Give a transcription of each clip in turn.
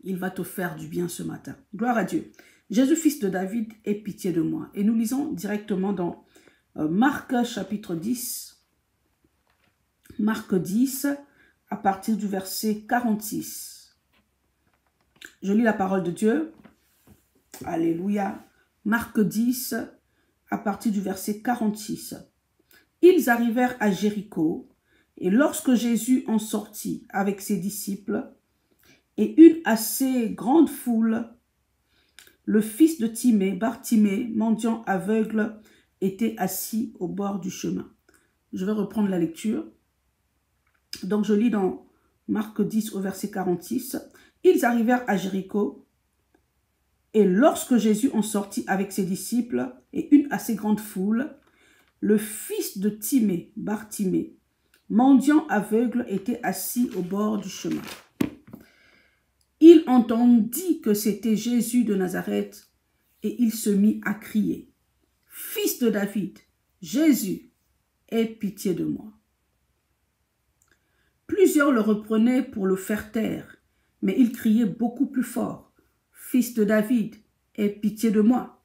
il va te faire du bien ce matin. Gloire à Dieu. Jésus, fils de David, aie pitié de moi. Et nous lisons directement dans Marc chapitre 10. Marc 10, à partir du verset 46. Je lis la parole de Dieu. Alléluia. Marc 10, à partir du verset 46. Ils arrivèrent à Jéricho, et lorsque Jésus en sortit avec ses disciples, et une assez grande foule, le fils de Timée, Bartimée, mendiant aveugle, était assis au bord du chemin. Je vais reprendre la lecture. Donc je lis dans Marc 10 au verset 46. Ils arrivèrent à Jéricho, et lorsque Jésus en sortit avec ses disciples et une assez grande foule, le fils de Timée, Bartimée, mendiant aveugle, était assis au bord du chemin. Il entendit que c'était Jésus de Nazareth et il se mit à crier, « Fils de David, Jésus, aie pitié de moi. » Plusieurs le reprenaient pour le faire taire, mais il criait beaucoup plus fort, « Fils de David, aie pitié de moi. »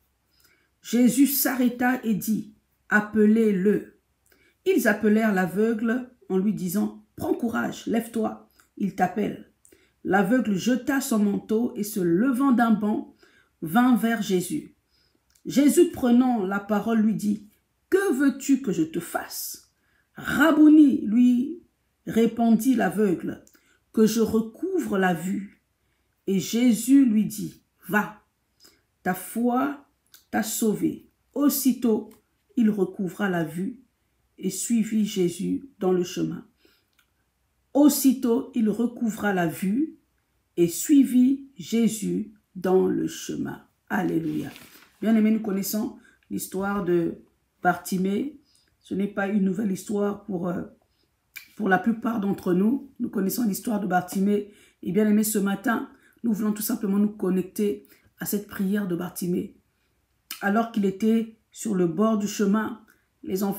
Jésus s'arrêta et dit, « Appelez-le. » Ils appelèrent l'aveugle en lui disant, « Prends courage, lève-toi, il t'appelle. » L'aveugle jeta son manteau et se levant d'un bond, vint vers Jésus. Jésus prenant la parole lui dit, « Que veux-tu que je te fasse ?» Rabouni, lui répondit l'aveugle, « Que je recouvre la vue. » Et Jésus lui dit, « Va, ta foi t'a sauvé. » Aussitôt, il recouvra la vue et suivit Jésus dans le chemin. Aussitôt, il recouvra la vue et suivit Jésus dans le chemin. Alléluia. Bien-aimés, nous connaissons l'histoire de Bartimée. Ce n'est pas une nouvelle histoire pour la plupart d'entre nous. Nous connaissons l'histoire de Bartimée. Et bien-aimés, ce matin, nous voulons tout simplement nous connecter à cette prière de Bartimée. Alors qu'il était sur le bord du chemin, les gens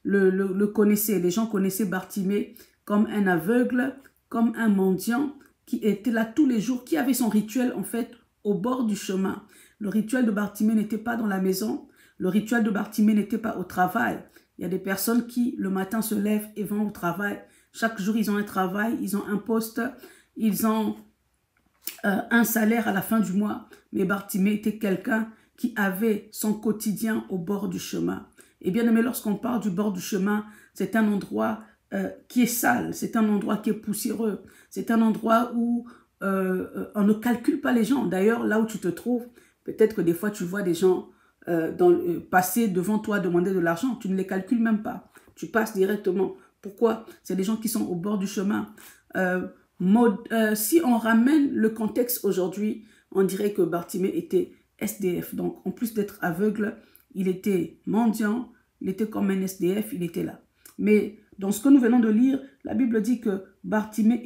le connaissaient. Les gens connaissaient Bartimée comme un aveugle, comme un mendiant qui était là tous les jours, qui avait son rituel en fait au bord du chemin. Le rituel de Bartimée n'était pas dans la maison, le rituel de Bartimée n'était pas au travail. Il y a des personnes qui le matin se lèvent et vont au travail. Chaque jour ils ont un travail, ils ont un poste, ils ont un salaire à la fin du mois. Mais Bartimée était quelqu'un qui avait son quotidien au bord du chemin. Et bien aimé, lorsqu'on parle du bord du chemin, c'est un endroit qui est sale, c'est un endroit qui est poussiéreux, c'est un endroit où on ne calcule pas les gens. D'ailleurs, là où tu te trouves, peut-être que des fois tu vois des gens passer devant toi demander de l'argent, tu ne les calcules même pas, tu passes directement. Pourquoi? C'est des gens qui sont au bord du chemin. Si on ramène le contexte aujourd'hui, on dirait que Bartimée était SDF. Donc, en plus d'être aveugle, il était mendiant, il était comme un SDF, il était là. Mais dans ce que nous venons de lire, la Bible dit que Bartimée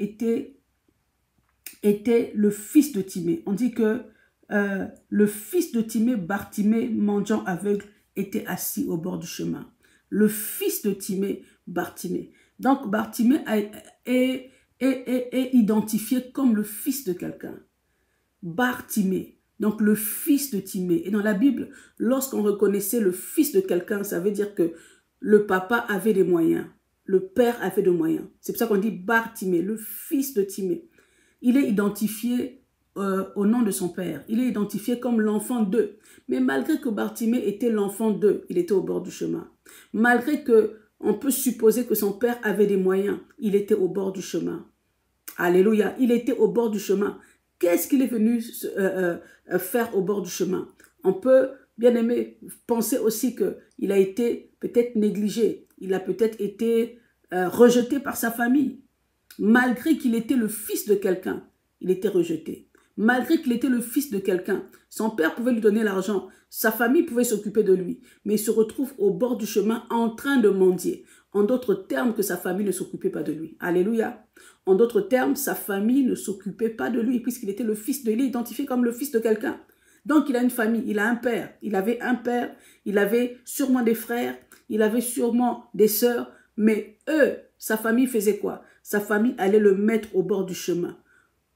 était le fils de Timée. On dit que le fils de Timée, Bartimée, mendiant aveugle, était assis au bord du chemin. Le fils de Timée, Bartimée. Donc, Bartimée est identifié comme le fils de quelqu'un. Bartimée. Donc, le fils de Timée. Et dans la Bible, lorsqu'on reconnaissait le fils de quelqu'un, ça veut dire que le papa avait des moyens. Le père avait des moyens. C'est pour ça qu'on dit Bartimée, le fils de Timée. Il est identifié au nom de son père. Il est identifié comme l'enfant d'eux. Mais malgré que Bartimée était l'enfant d'eux, il était au bord du chemin. Malgré que on peut supposer que son père avait des moyens, il était au bord du chemin. Alléluia, il était au bord du chemin. Qu'est-ce qu'il est venu faire au bord du chemin? On peut, bien aimé, penser aussi qu'il a été peut-être négligé. Il a peut-être été rejeté par sa famille. Malgré qu'il était le fils de quelqu'un, il était rejeté. Malgré qu'il était le fils de quelqu'un, son père pouvait lui donner l'argent, sa famille pouvait s'occuper de lui, mais il se retrouve au bord du chemin en train de mendier. En d'autres termes, que sa famille ne s'occupait pas de lui. Alléluia. En d'autres termes, sa famille ne s'occupait pas de lui, puisqu'il était le fils de, il est identifié comme le fils de quelqu'un. Donc, il a une famille, il a un père. Il avait un père, il avait sûrement des frères, il avait sûrement des sœurs, mais eux, sa famille faisait quoi? Sa famille allait le mettre au bord du chemin.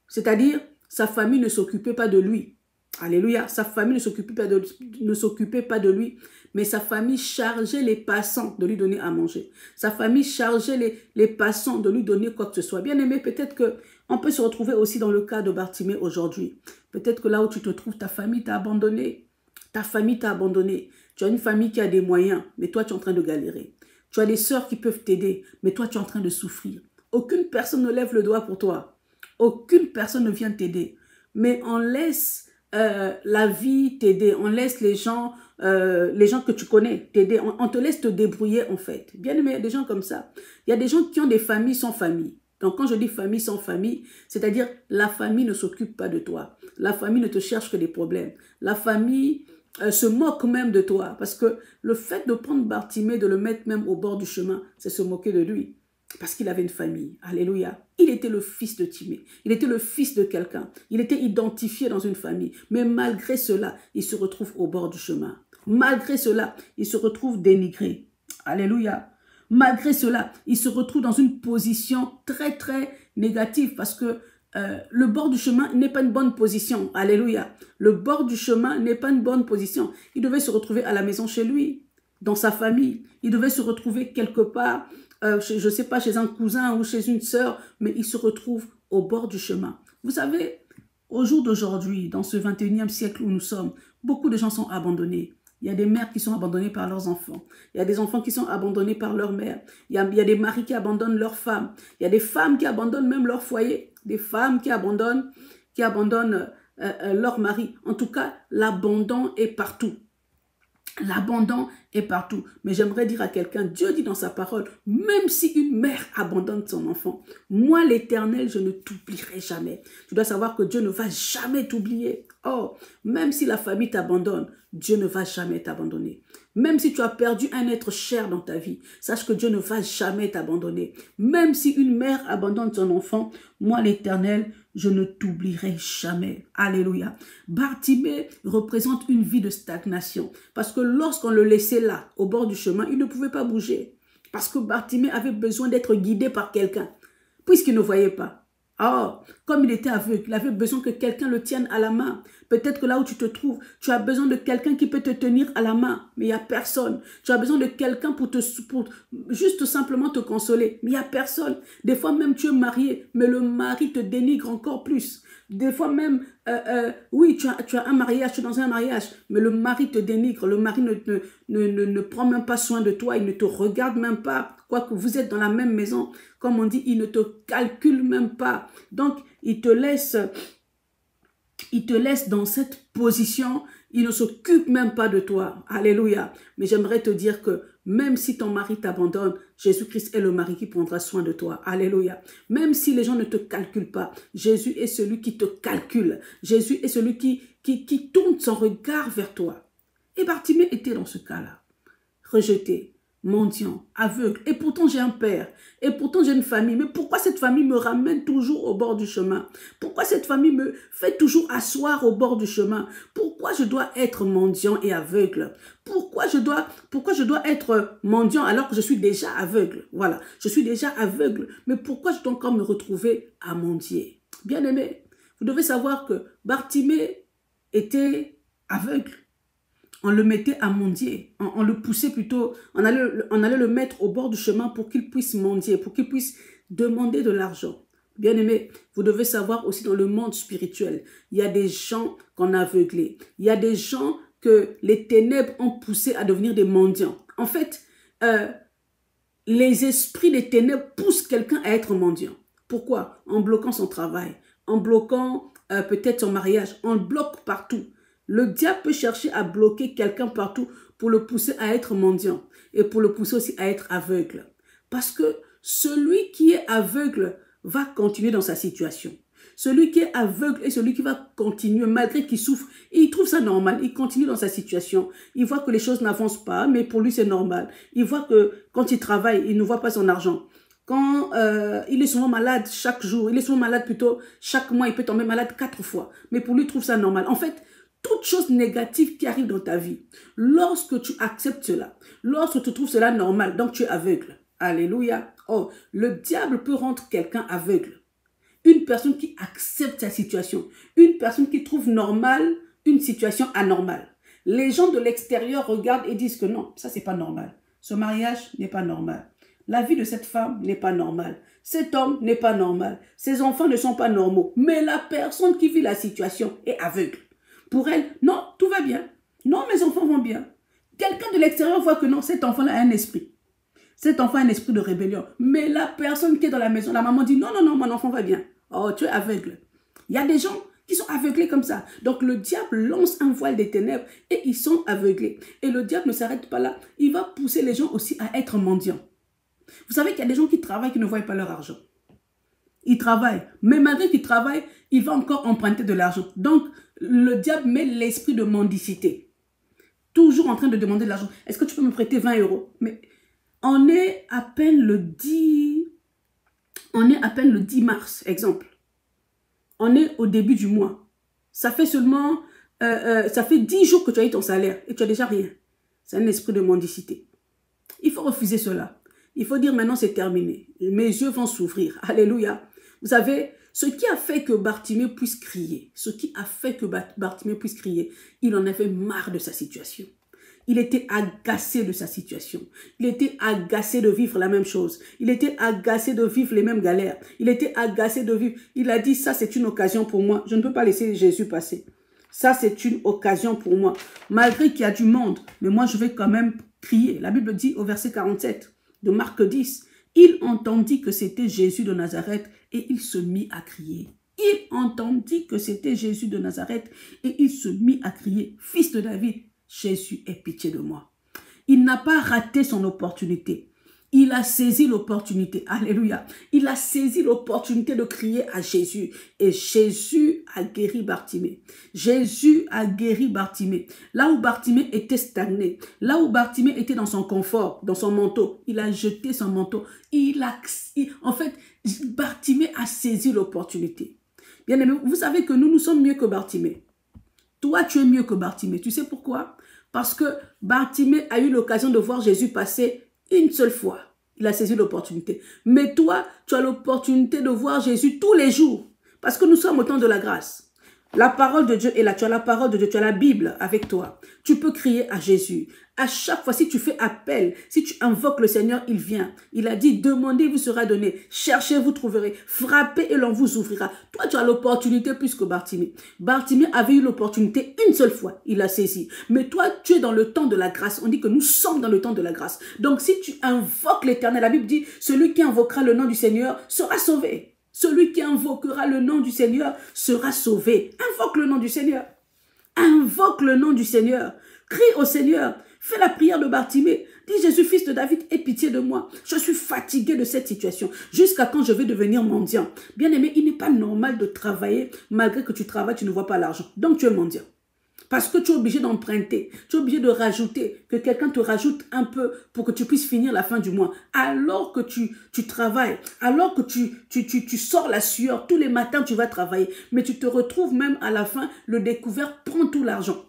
C'est-à-dire, sa famille ne s'occupait pas de lui. Alléluia. Sa famille ne s'occupait pas de lui, mais sa famille chargeait les passants de lui donner à manger. Sa famille chargeait les passants de lui donner quoi que ce soit. Bien aimé, peut-être qu'on peut se retrouver aussi dans le cas de Bartimée aujourd'hui. Peut-être que là où tu te trouves, ta famille t'a abandonné. Ta famille t'a abandonné. Tu as une famille qui a des moyens, mais toi, tu es en train de galérer. Tu as des sœurs qui peuvent t'aider, mais toi, tu es en train de souffrir. Aucune personne ne lève le doigt pour toi. Aucune personne ne vient t'aider. Mais on laisse la vie t'aider. On laisse les gens que tu connais t'aider. On te laisse te débrouiller en fait. Bien aimé, il y a des gens comme ça. Il y a des gens qui ont des familles sans famille. Donc quand je dis famille sans famille, c'est-à-dire la famille ne s'occupe pas de toi. La famille ne te cherche que des problèmes. La famille se moque même de toi. Parce que le fait de prendre Bartimée, de le mettre même au bord du chemin, c'est se moquer de lui. Parce qu'il avait une famille. Alléluia. Il était le fils de Timée. Il était le fils de quelqu'un. Il était identifié dans une famille. Mais malgré cela, il se retrouve au bord du chemin. Malgré cela, il se retrouve dénigré. Alléluia. Malgré cela, il se retrouve dans une position très, très négative parce que le bord du chemin n'est pas une bonne position. Alléluia. Le bord du chemin n'est pas une bonne position. Il devait se retrouver à la maison chez lui, dans sa famille. Il devait se retrouver quelque part, je ne sais pas, chez un cousin ou chez une sœur, mais il se retrouve au bord du chemin. Vous savez, au jour d'aujourd'hui, dans ce 21e siècle où nous sommes, beaucoup de gens sont abandonnés. Il y a des mères qui sont abandonnées par leurs enfants. Il y a des enfants qui sont abandonnés par leur mère. Il y a des maris qui abandonnent leurs femmes. Il y a des femmes qui abandonnent même leur foyer. Des femmes qui abandonnent leur mari. En tout cas, l'abandon est partout. L'abandon est partout. Mais j'aimerais dire à quelqu'un, Dieu dit dans sa parole, même si une mère abandonne son enfant, moi l'Éternel, je ne t'oublierai jamais. Tu dois savoir que Dieu ne va jamais t'oublier. Oh, même si la famille t'abandonne, Dieu ne va jamais t'abandonner. Même si tu as perdu un être cher dans ta vie, sache que Dieu ne va jamais t'abandonner. Même si une mère abandonne son enfant, moi l'Éternel, je ne t'oublierai jamais. Alléluia. Bartimée représente une vie de stagnation. Parce que lorsqu'on le laissait là, au bord du chemin, il ne pouvait pas bouger. Parce que Bartimée avait besoin d'être guidé par quelqu'un, puisqu'il ne voyait pas. Oh, comme il était aveugle, il avait besoin que quelqu'un le tienne à la main. Peut-être que là où tu te trouves, tu as besoin de quelqu'un qui peut te tenir à la main, mais il n'y a personne. Tu as besoin de quelqu'un pour juste simplement te consoler, mais il n'y a personne. Des fois même tu es marié, mais le mari te dénigre encore plus. Des fois même, oui, tu as un mariage, tu es dans un mariage, mais le mari te dénigre, le mari ne prend même pas soin de toi, il ne te regarde même pas, quoique vous êtes dans la même maison, comme on dit, il ne te calcule même pas. Donc, il te laisse dans cette position, il ne s'occupe même pas de toi. Alléluia. Mais j'aimerais te dire que même si ton mari t'abandonne, Jésus-Christ est le mari qui prendra soin de toi. Alléluia. Même si les gens ne te calculent pas, Jésus est celui qui te calcule. Jésus est celui qui tourne son regard vers toi. Et Bartimée était dans ce cas-là. Rejeté, mendiant, aveugle. Et pourtant j'ai un père. Et pourtant j'ai une famille. Mais pourquoi cette famille me ramène toujours au bord du chemin? Pourquoi cette famille me fait toujours asseoir au bord du chemin? Pourquoi je dois être mendiant et aveugle? Pourquoi je dois être mendiant alors que je suis déjà aveugle? Voilà, je suis déjà aveugle. Mais pourquoi je dois encore me retrouver à mendier? Bien aimé, vous devez savoir que Bartimée était aveugle. On le mettait à mendier, on le poussait plutôt, on allait le mettre au bord du chemin pour qu'il puisse mendier, pour qu'il puisse demander de l'argent. Bien aimé, vous devez savoir aussi dans le monde spirituel, il y a des gens qu'on a aveuglés, il y a des gens que les ténèbres ont poussés à devenir des mendiants. En fait, les esprits des ténèbres poussent quelqu'un à être mendiant. Pourquoi? En bloquant son travail, en bloquant peut-être son mariage, on le bloque partout. Le diable peut chercher à bloquer quelqu'un partout pour le pousser à être mendiant et pour le pousser aussi à être aveugle. Parce que celui qui est aveugle va continuer dans sa situation. Celui qui est aveugle est celui qui va continuer malgré qu'il souffre. Et il trouve ça normal, il continue dans sa situation. Il voit que les choses n'avancent pas, mais pour lui c'est normal. Il voit que quand il travaille, il ne voit pas son argent. Quand il est souvent malade chaque jour, il est souvent malade plutôt chaque mois, il peut tomber malade 4 fois. Mais pour lui, il trouve ça normal. En fait, toute chose négative qui arrive dans ta vie, lorsque tu acceptes cela, lorsque tu trouves cela normal, donc tu es aveugle. Alléluia. Oh, le diable peut rendre quelqu'un aveugle. une personne qui accepte sa situation, une personne qui trouve normale une situation anormale. Les gens de l'extérieur regardent et disent que non, ça c'est pas normal. Ce mariage n'est pas normal. La vie de cette femme n'est pas normale. Cet homme n'est pas normal. Ses enfants ne sont pas normaux. Mais la personne qui vit la situation est aveugle. Pour elle, non, tout va bien. Non, mes enfants vont bien. Quelqu'un de l'extérieur voit que non, cet enfant-là a un esprit. Cet enfant a un esprit de rébellion. Mais la personne qui est dans la maison, la maman dit non, non, non, mon enfant va bien. Oh, tu es aveugle. Il y a des gens qui sont aveuglés comme ça. Donc le diable lance un voile des ténèbres et ils sont aveuglés. Et le diable ne s'arrête pas là. Il va pousser les gens aussi à être mendiants. Vous savez qu'il y a des gens qui travaillent qui ne voient pas leur argent. Ils travaillent. Mais malgré qu'ils travaillent, il va encore emprunter de l'argent. Donc le diable met l'esprit de mendicité. Toujours en train de demander de l'argent. Est-ce que tu peux me prêter 20 €? Mais on est à peine le 10 mars, exemple. On est au début du mois. Ça fait seulement, ça fait 10 jours que tu as eu ton salaire et tu as déjà rien. C'est un esprit de mendicité. Il faut refuser cela. Il faut dire maintenant c'est terminé. Mes yeux vont s'ouvrir. Alléluia. Vous savez, ce qui a fait que Bartimée puisse crier, il en avait marre de sa situation. Il était agacé de sa situation. Il était agacé de vivre la même chose. Il était agacé de vivre les mêmes galères. Il était agacé de vivre. Il a dit, ça c'est une occasion pour moi. Je ne peux pas laisser Jésus passer. Ça c'est une occasion pour moi. Malgré qu'il y a du monde, mais moi je vais quand même crier. La Bible dit au verset 47 de Marc 10, il entendit que c'était Jésus de Nazareth et il se mit à crier. Il entendit que c'était Jésus de Nazareth et il se mit à crier, fils de David, Jésus, aie pitié de moi. Il n'a pas raté son opportunité. Il a saisi l'opportunité. Alléluia. Il a saisi l'opportunité de crier à Jésus. Et Jésus a guéri Bartimée. Jésus a guéri Bartimée. Là où Bartimée était stagné, là où Bartimée était dans son confort, dans son manteau, il a jeté son manteau. En fait, Bartimée a saisi l'opportunité. Bien aimé, vous savez que nous sommes mieux que Bartimée. Toi, tu es mieux que Bartimée. Tu sais pourquoi? Parce que Bartimée a eu l'occasion de voir Jésus passer une seule fois. Il a saisi l'opportunité. Mais toi, tu as l'opportunité de voir Jésus tous les jours. Parce que nous sommes au temps de la grâce. La parole de Dieu est là. Tu as la parole de Dieu, tu as la Bible avec toi. Tu peux crier à Jésus. À chaque fois, si tu fais appel, si tu invoques le Seigneur, il vient. Il a dit, demandez, vous sera donné. Cherchez, vous trouverez. Frappez et l'on vous ouvrira. Toi, tu as l'opportunité plus que Bartimée. Bartimée avait eu l'opportunité une seule fois. Il l'a saisi. Mais toi, tu es dans le temps de la grâce. On dit que nous sommes dans le temps de la grâce. Donc, si tu invoques l'Éternel, la Bible dit, celui qui invoquera le nom du Seigneur sera sauvé. Celui qui invoquera le nom du Seigneur sera sauvé. Invoque le nom du Seigneur. Invoque le nom du Seigneur. Crie au Seigneur. Fais la prière de Bartimée. Dis, Jésus, fils de David, aie pitié de moi. Je suis fatigué de cette situation. Jusqu'à quand je vais devenir mendiant? Bien aimé, il n'est pas normal de travailler. Malgré que tu travailles, tu ne vois pas l'argent. Donc tu es mendiant. Parce que tu es obligé d'emprunter, tu es obligé de rajouter, que quelqu'un te rajoute un peu pour que tu puisses finir la fin du mois. Alors que tu travailles, alors que tu sors la sueur, tous les matins tu vas travailler, mais tu te retrouves même à la fin, le découvert prend tout l'argent.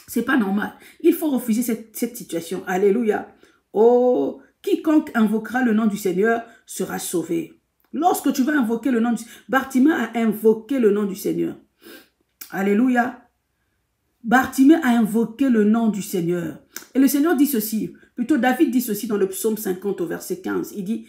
C'est pas normal. Il faut refuser cette situation. Alléluia. Oh, quiconque invoquera le nom du Seigneur sera sauvé. Lorsque tu vas invoquer le nom du Seigneur, Bartimée a invoqué le nom du Seigneur. Alléluia. Bartimée a invoqué le nom du Seigneur. Et le Seigneur dit ceci, plutôt David dit ceci dans le psaume 50 au verset 15. Il dit,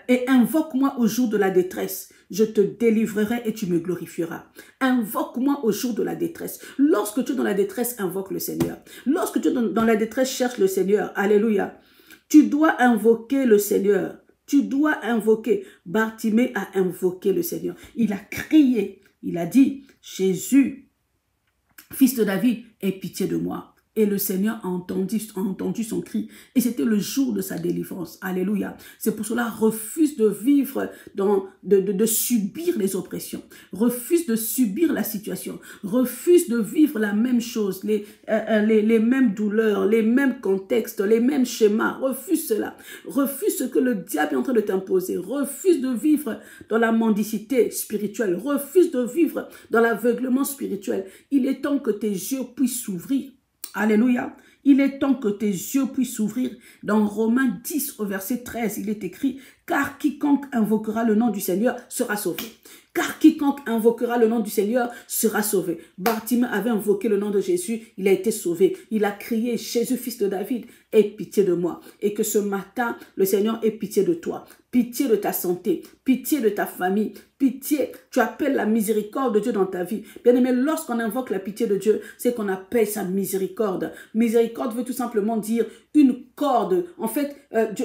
et invoque-moi au jour de la détresse, je te délivrerai et tu me glorifieras. Invoque-moi au jour de la détresse. Lorsque tu es dans la détresse, invoque le Seigneur. Lorsque tu es dans la détresse, cherche le Seigneur. Alléluia. Tu dois invoquer le Seigneur. Tu dois invoquer. Bartimée a invoqué le Seigneur. Il a crié. Il a dit, Jésus, fils de David, aie pitié de moi. Et le Seigneur a entendu son cri. Et c'était le jour de sa délivrance. Alléluia. C'est pour cela, refuse de vivre, de subir les oppressions. Refuse de subir la situation. Refuse de vivre la même chose, les mêmes douleurs, les mêmes contextes, les mêmes schémas. Refuse cela. Refuse ce que le diable est en train de t'imposer. Refuse de vivre dans la mendicité spirituelle. Refuse de vivre dans l'aveuglement spirituel. Il est temps que tes yeux puissent s'ouvrir. Alléluia. Il est temps que tes yeux puissent s'ouvrir. Dans Romains 10 au verset 13, il est écrit, car quiconque invoquera le nom du Seigneur sera sauvé. Car quiconque invoquera le nom du Seigneur sera sauvé. Bartimée avait invoqué le nom de Jésus, il a été sauvé. Il a crié, Jésus, fils de David, aie pitié de moi. Et que ce matin, le Seigneur ait pitié de toi. Pitié de ta santé, pitié de ta famille, pitié. Tu appelles la miséricorde de Dieu dans ta vie. Bien aimé, lorsqu'on invoque la pitié de Dieu, c'est qu'on appelle sa miséricorde. Miséricorde veut tout simplement dire une corde. En fait,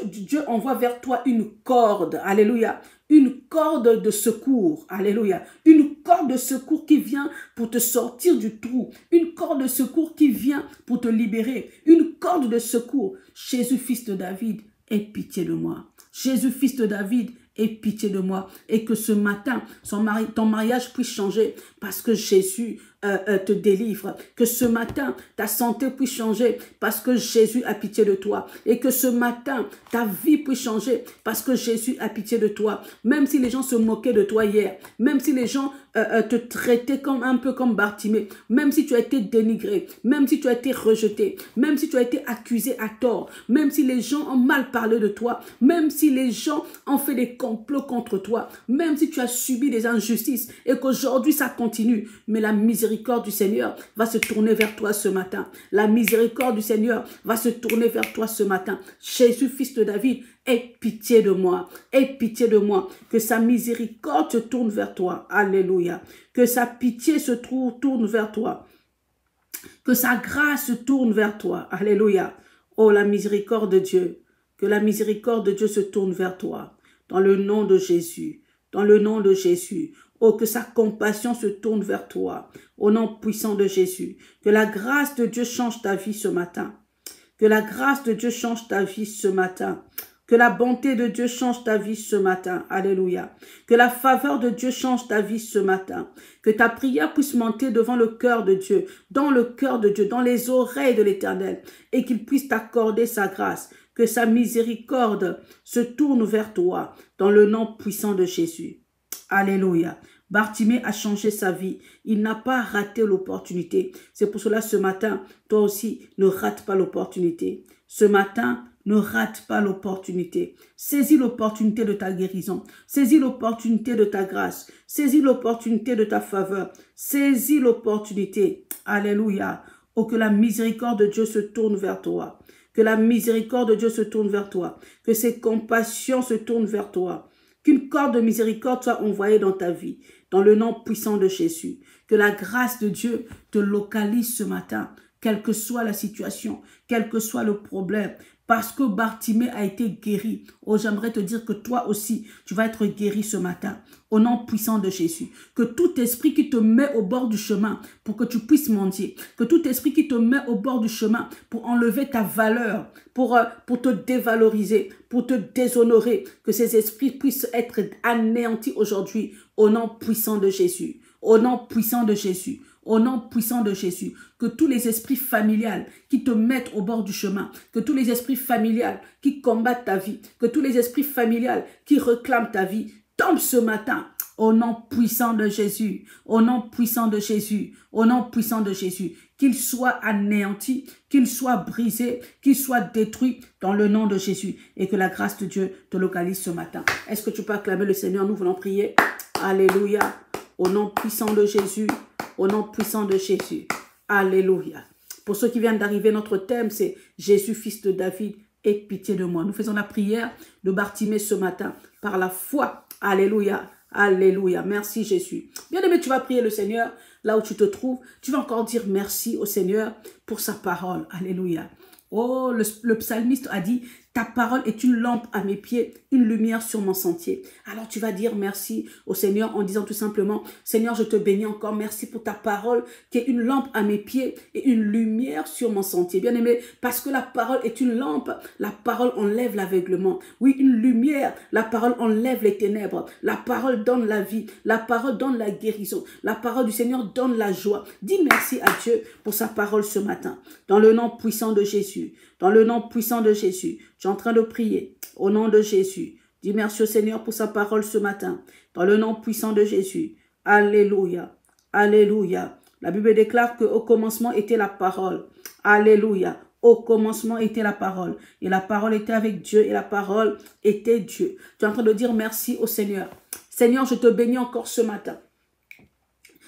Dieu envoie vers toi une corde. Alléluia. Une corde de secours. Alléluia. Une corde de secours qui vient pour te sortir du trou. Une corde de secours qui vient pour te libérer. Une corde de secours. Jésus, fils de David, aie pitié de moi. Jésus, fils de David, aie pitié de moi. Et que ce matin, ton mariage puisse changer parce que Jésus te délivre. Que ce matin, ta santé puisse changer parce que Jésus a pitié de toi. Et que ce matin, ta vie puisse changer parce que Jésus a pitié de toi. Même si les gens se moquaient de toi hier, même si les gens te traitaient un peu comme Bartimée, même si tu as été dénigré, même si tu as été rejeté, même si tu as été accusé à tort, même si les gens ont mal parlé de toi, même si les gens ont fait des complots contre toi, même si tu as subi des injustices et qu'aujourd'hui ça continue, mais la miséricorde du Seigneur va se tourner vers toi ce matin. La miséricorde du Seigneur va se tourner vers toi ce matin. Jésus, fils de David, aie pitié de moi. Aie pitié de moi. Que sa miséricorde se tourne vers toi. Alléluia. Que sa pitié se tourne vers toi. Que sa grâce se tourne vers toi. Alléluia. Oh, la miséricorde de Dieu. Que la miséricorde de Dieu se tourne vers toi. Dans le nom de Jésus. Dans le nom de Jésus. Oh, que sa compassion se tourne vers toi. Au nom puissant de Jésus. Que la grâce de Dieu change ta vie ce matin. Que la grâce de Dieu change ta vie ce matin. Que la bonté de Dieu change ta vie ce matin. Alléluia. Que la faveur de Dieu change ta vie ce matin. Que ta prière puisse monter devant le cœur de Dieu, dans le cœur de Dieu, dans les oreilles de l'Éternel, et qu'il puisse t'accorder sa grâce. Que sa miséricorde se tourne vers toi, dans le nom puissant de Jésus. Alléluia. Bartimée a changé sa vie. Il n'a pas raté l'opportunité. C'est pour cela ce matin, toi aussi, ne rate pas l'opportunité. Ce matin, ne rate pas l'opportunité. Saisis l'opportunité de ta guérison. Saisis l'opportunité de ta grâce. Saisis l'opportunité de ta faveur. Saisis l'opportunité. Alléluia. Oh, que la miséricorde de Dieu se tourne vers toi. Que la miséricorde de Dieu se tourne vers toi. Que ses compassions se tournent vers toi. Qu'une corde de miséricorde soit envoyée dans ta vie, dans le nom puissant de Jésus. Que la grâce de Dieu te localise ce matin, quelle que soit la situation, quel que soit le problème. Parce que Bartimée a été guéri. Oh, j'aimerais te dire que toi aussi, tu vas être guéri ce matin. Au nom puissant de Jésus. Que tout esprit qui te met au bord du chemin pour que tu puisses mendier. Que tout esprit qui te met au bord du chemin pour enlever ta valeur, pour te dévaloriser, pour te déshonorer. Que ces esprits puissent être anéantis aujourd'hui. Au nom puissant de Jésus. Au nom puissant de Jésus. Au nom puissant de Jésus, que tous les esprits familiales qui te mettent au bord du chemin, que tous les esprits familiales qui combattent ta vie, que tous les esprits familiales qui réclament ta vie, tombent ce matin. Au nom puissant de Jésus, au nom puissant de Jésus, au nom puissant de Jésus, qu'ils soient anéantis, qu'ils soient brisés, qu'ils soient détruits dans le nom de Jésus et que la grâce de Dieu te localise ce matin. Est-ce que tu peux acclamer le Seigneur? Nous voulons prier. Alléluia. Au nom puissant de Jésus. Au nom puissant de Jésus. Alléluia. Pour ceux qui viennent d'arriver, notre thème, c'est Jésus, fils de David, aie pitié de moi. Nous faisons la prière de Bartimée ce matin par la foi. Alléluia. Alléluia. Merci Jésus. Bien aimé, tu vas prier le Seigneur là où tu te trouves. Tu vas encore dire merci au Seigneur pour sa parole. Alléluia. Oh, le psalmiste a dit, ta parole est une lampe à mes pieds, une lumière sur mon sentier. Alors tu vas dire merci au Seigneur en disant tout simplement, Seigneur, je te bénis encore, merci pour ta parole qui est une lampe à mes pieds et une lumière sur mon sentier. Bien aimé, parce que la parole est une lampe, la parole enlève l'aveuglement. Oui, une lumière, la parole enlève les ténèbres. La parole donne la vie, la parole donne la guérison. La parole du Seigneur donne la joie. Dis merci à Dieu pour sa parole ce matin. Dans le nom puissant de Jésus. Dans le nom puissant de Jésus, tu es en train de prier au nom de Jésus. Dis merci au Seigneur pour sa parole ce matin. Dans le nom puissant de Jésus. Alléluia. Alléluia. La Bible déclare qu'au commencement était la parole. Alléluia. Au commencement était la parole. Et la parole était avec Dieu. Et la parole était Dieu. Tu es en train de dire merci au Seigneur. Seigneur, je te bénis encore ce matin.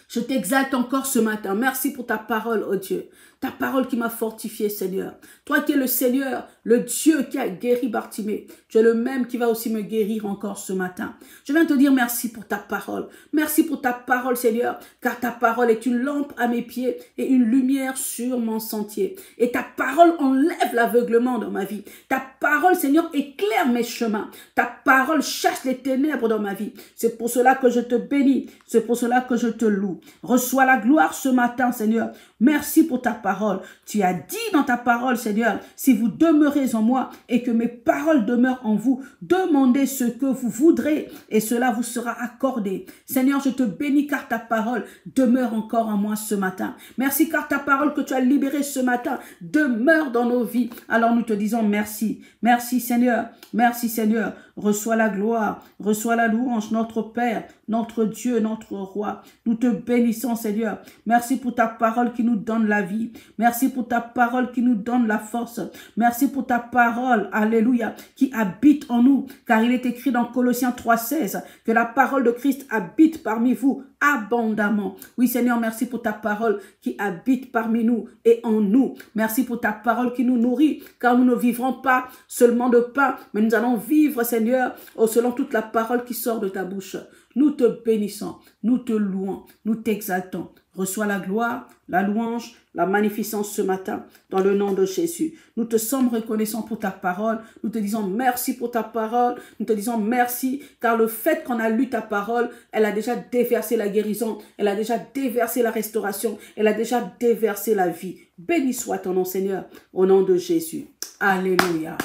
Je t'exalte encore ce matin. Merci pour ta parole, oh Dieu. Ta parole qui m'a fortifié, Seigneur. Toi qui es le Seigneur, le Dieu qui a guéri Bartimée. Tu es le même qui va aussi me guérir encore ce matin. Je viens te dire merci pour ta parole. Merci pour ta parole, Seigneur, car ta parole est une lampe à mes pieds et une lumière sur mon sentier. Et ta parole enlève l'aveuglement dans ma vie. Ta parole, Seigneur, éclaire mes chemins. Ta parole chasse les ténèbres dans ma vie. C'est pour cela que je te bénis. C'est pour cela que je te loue. Reçois la gloire ce matin, Seigneur. Merci pour ta parole. Tu as dit dans ta parole, Seigneur, si vous demeurez en moi et que mes paroles demeurent en vous, demandez ce que vous voudrez et cela vous sera accordé. Seigneur, je te bénis car ta parole demeure encore en moi ce matin. Merci car ta parole que tu as libérée ce matin demeure dans nos vies. Alors nous te disons merci. Merci Seigneur. Merci Seigneur. Reçois la gloire, reçois la louange, notre Père, notre Dieu, notre Roi. Nous te bénissons, Seigneur. Merci pour ta parole qui nous donne la vie. Merci pour ta parole qui nous donne la force. Merci pour ta parole, alléluia, qui habite en nous. Car il est écrit dans Colossiens 3,16 que la parole de Christ habite parmi vous abondamment. Oui, Seigneur, merci pour ta parole qui habite parmi nous et en nous. Merci pour ta parole qui nous nourrit, car nous ne vivrons pas seulement de pain, mais nous allons vivre, Seigneur, selon toute la parole qui sort de ta bouche. Nous te bénissons, nous te louons, nous t'exaltons. Reçois la gloire, la louange, la magnificence ce matin, dans le nom de Jésus. Nous te sommes reconnaissants pour ta parole. Nous te disons merci pour ta parole. Nous te disons merci, car le fait qu'on a lu ta parole, elle a déjà déversé la guérison, elle a déjà déversé la restauration, elle a déjà déversé la vie. Béni soit ton nom, Seigneur, au nom de Jésus. Alléluia.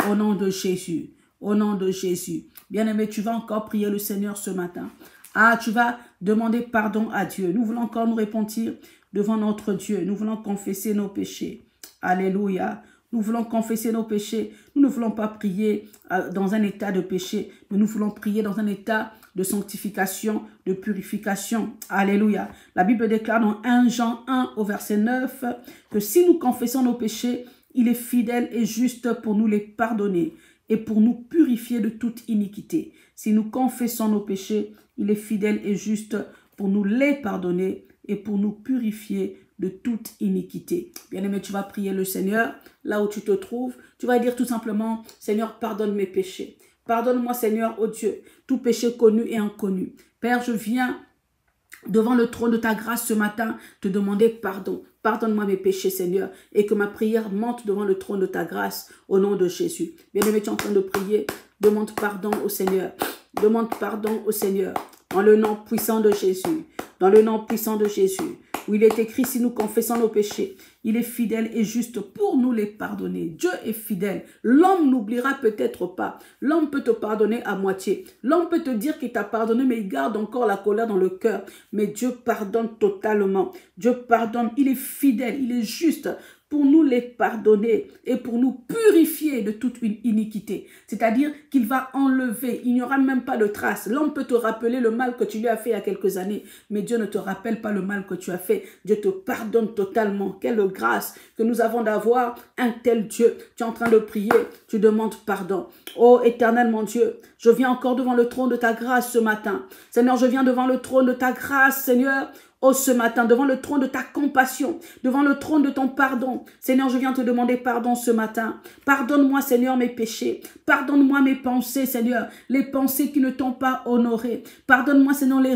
Au nom de Jésus. Au nom de Jésus. Bien-aimé, tu vas encore prier le Seigneur ce matin. Ah, tu vas demander pardon à Dieu. Nous voulons encore nous repentir devant notre Dieu. Nous voulons confesser nos péchés. Alléluia. Nous voulons confesser nos péchés. Nous ne voulons pas prier dans un état de péché, mais nous voulons prier dans un état de sanctification, de purification. Alléluia. La Bible déclare dans 1 Jean 1 au verset 9 que si nous confessons nos péchés, il est fidèle et juste pour nous les pardonner et pour nous purifier de toute iniquité. Si nous confessons nos péchés, il est fidèle et juste pour nous les pardonner et pour nous purifier de toute iniquité. Bien-aimé, tu vas prier le Seigneur là où tu te trouves. Tu vas dire tout simplement, Seigneur, pardonne mes péchés. Pardonne-moi, Seigneur, oh Dieu, tout péché connu et inconnu. Père, je viens devant le trône de ta grâce ce matin, te demander pardon. Pardonne-moi mes péchés, Seigneur, et que ma prière monte devant le trône de ta grâce au nom de Jésus. Bien-aimé, tu es en train de prier. Demande pardon au Seigneur. Demande pardon au Seigneur. Dans le nom puissant de Jésus. Dans le nom puissant de Jésus. Où il est écrit, si nous confessons nos péchés, il est fidèle et juste pour nous les pardonner. Dieu est fidèle. L'homme n'oubliera peut-être pas. L'homme peut te pardonner à moitié. L'homme peut te dire qu'il t'a pardonné, mais il garde encore la colère dans le cœur. Mais Dieu pardonne totalement. Dieu pardonne. Il est fidèle. Il est juste pour nous les pardonner et pour nous purifier de toute une iniquité. C'est-à-dire qu'il va enlever, il n'y aura même pas de trace. L'homme peut te rappeler le mal que tu lui as fait il y a quelques années, mais Dieu ne te rappelle pas le mal que tu as fait. Dieu te pardonne totalement. Quelle grâce que nous avons d'avoir un tel Dieu. Tu es en train de prier, tu demandes pardon. Oh éternel mon Dieu, je viens encore devant le trône de ta grâce ce matin. Seigneur, je viens devant le trône de ta grâce, Seigneur. Oh, ce matin, devant le trône de ta compassion, devant le trône de ton pardon. Seigneur, je viens te demander pardon ce matin. Pardonne-moi, Seigneur, mes péchés. Pardonne-moi mes pensées, Seigneur, les pensées qui ne t'ont pas honoré. Pardonne-moi, Seigneur, les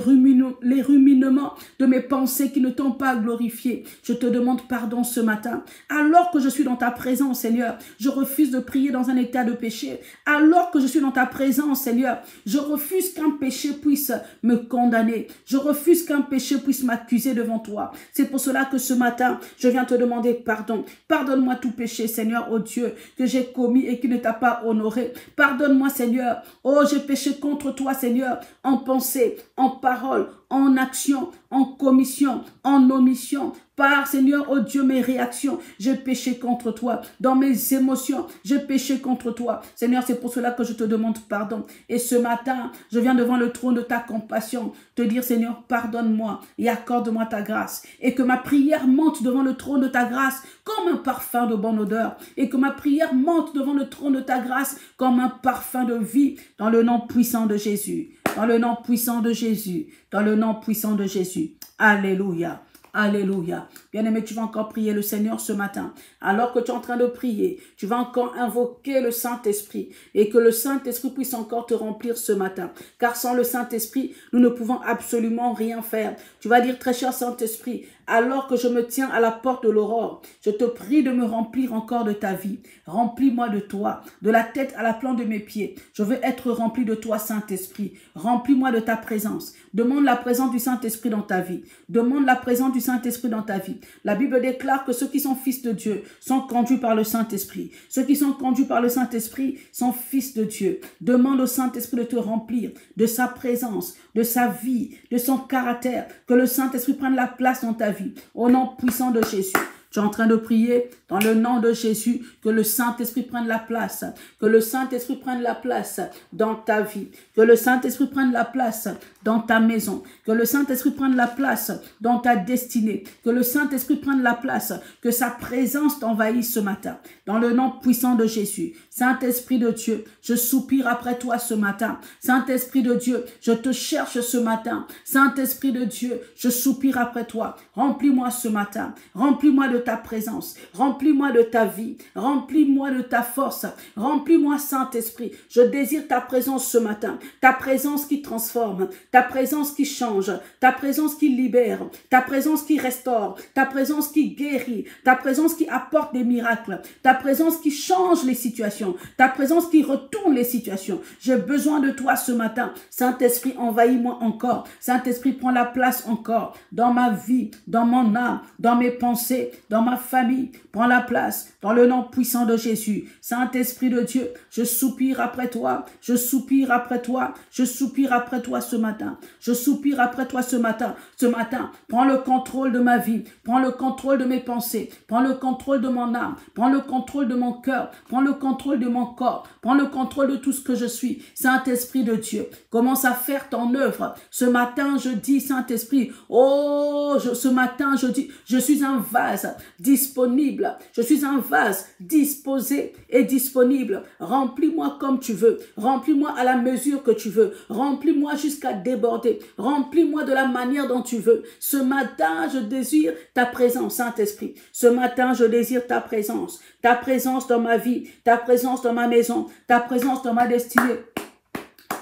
ruminements de mes pensées qui ne t'ont pas glorifié. Je te demande pardon ce matin. Alors que je suis dans ta présence, Seigneur, je refuse de prier dans un état de péché. Alors que je suis dans ta présence, Seigneur, je refuse qu'un péché puisse me condamner. Je refuse qu'un péché puisse m'accuser devant toi. C'est pour cela que ce matin, je viens te demander pardon. Pardonne-moi tout péché, Seigneur, oh Dieu, que j'ai commis et qui ne t'a pas honoré. Pardonne-moi, Seigneur. Oh, j'ai péché contre toi, Seigneur, en pensée, en parole, en action, en commission, en omission, par, Seigneur, oh Dieu, mes réactions, j'ai péché contre toi. Dans mes émotions, j'ai péché contre toi. Seigneur, c'est pour cela que je te demande pardon. Et ce matin, je viens devant le trône de ta compassion, te dire, Seigneur, pardonne-moi et accorde-moi ta grâce. Et que ma prière monte devant le trône de ta grâce comme un parfum de bonne odeur. Et que ma prière monte devant le trône de ta grâce comme un parfum de vie, dans le nom puissant de Jésus. Dans le nom puissant de Jésus. Dans le nom puissant de Jésus. Alléluia. Alléluia. Bien-aimé, tu vas encore prier le Seigneur ce matin. Alors que tu es en train de prier, tu vas encore invoquer le Saint-Esprit et que le Saint-Esprit puisse encore te remplir ce matin. Car sans le Saint-Esprit, nous ne pouvons absolument rien faire. Tu vas dire, très cher Saint-Esprit, alors que je me tiens à la porte de l'aurore, je te prie de me remplir encore de ta vie. Remplis-moi de toi, de la tête à la plante de mes pieds. Je veux être rempli de toi, Saint-Esprit. Remplis-moi de ta présence. Demande la présence du Saint-Esprit dans ta vie. Demande la présence du Saint-Esprit dans ta vie. La Bible déclare que ceux qui sont fils de Dieu sont conduits par le Saint-Esprit. Ceux qui sont conduits par le Saint-Esprit sont fils de Dieu. Demande au Saint-Esprit de te remplir de sa présence, de sa vie, de son caractère. Que le Saint-Esprit prenne la place dans ta vie. Au nom puissant de Jésus. Tu es en train de prier dans le nom de Jésus, que le Saint-Esprit prenne la place, que le Saint-Esprit prenne la place dans ta vie, que le Saint-Esprit prenne la place dans ta maison, que le Saint-Esprit prenne la place dans ta destinée, que le Saint-Esprit prenne la place, que sa présence t'envahisse ce matin, dans le nom puissant de Jésus. Saint-Esprit de Dieu, je soupire après toi ce matin. Saint-Esprit de Dieu, je te cherche ce matin. Saint-Esprit de Dieu, je soupire après toi. Remplis-moi ce matin, remplis-moi de ta présence, remplis-moi de ta vie, remplis-moi de ta force, remplis-moi Saint-Esprit. Je désire ta présence ce matin, ta présence qui transforme, ta présence qui change, ta présence qui libère, ta présence qui restaure, ta présence qui guérit, ta présence qui apporte des miracles, ta présence qui change les situations, ta présence qui retourne les situations. J'ai besoin de toi ce matin. Saint-Esprit, envahis-moi encore. Saint-Esprit, prends la place encore dans ma vie, dans mon âme, dans mes pensées, dans ma famille. Prends la place dans le nom puissant de Jésus. Saint-Esprit de Dieu, je soupire après toi, je soupire après toi, je soupire après toi ce matin. Je soupire après toi ce matin. Ce matin, prends le contrôle de ma vie, prends le contrôle de mes pensées, prends le contrôle de mon âme, prends le contrôle de mon cœur, prends le contrôle de mon corps, prends le contrôle de tout ce que je suis. Saint-Esprit de Dieu, commence à faire ton œuvre. Ce matin, je dis, Saint-Esprit, ce matin, je dis, je suis un vase disponible. Je suis un vase disposé et disponible. Remplis-moi comme tu veux. Remplis-moi à la mesure que tu veux. Remplis-moi jusqu'à déborder. Remplis-moi de la manière dont tu veux. Ce matin, je désire ta présence, Saint-Esprit. Ce matin, je désire ta présence. Ta présence dans ma vie, ta présence dans ma maison, ta présence dans ma destinée.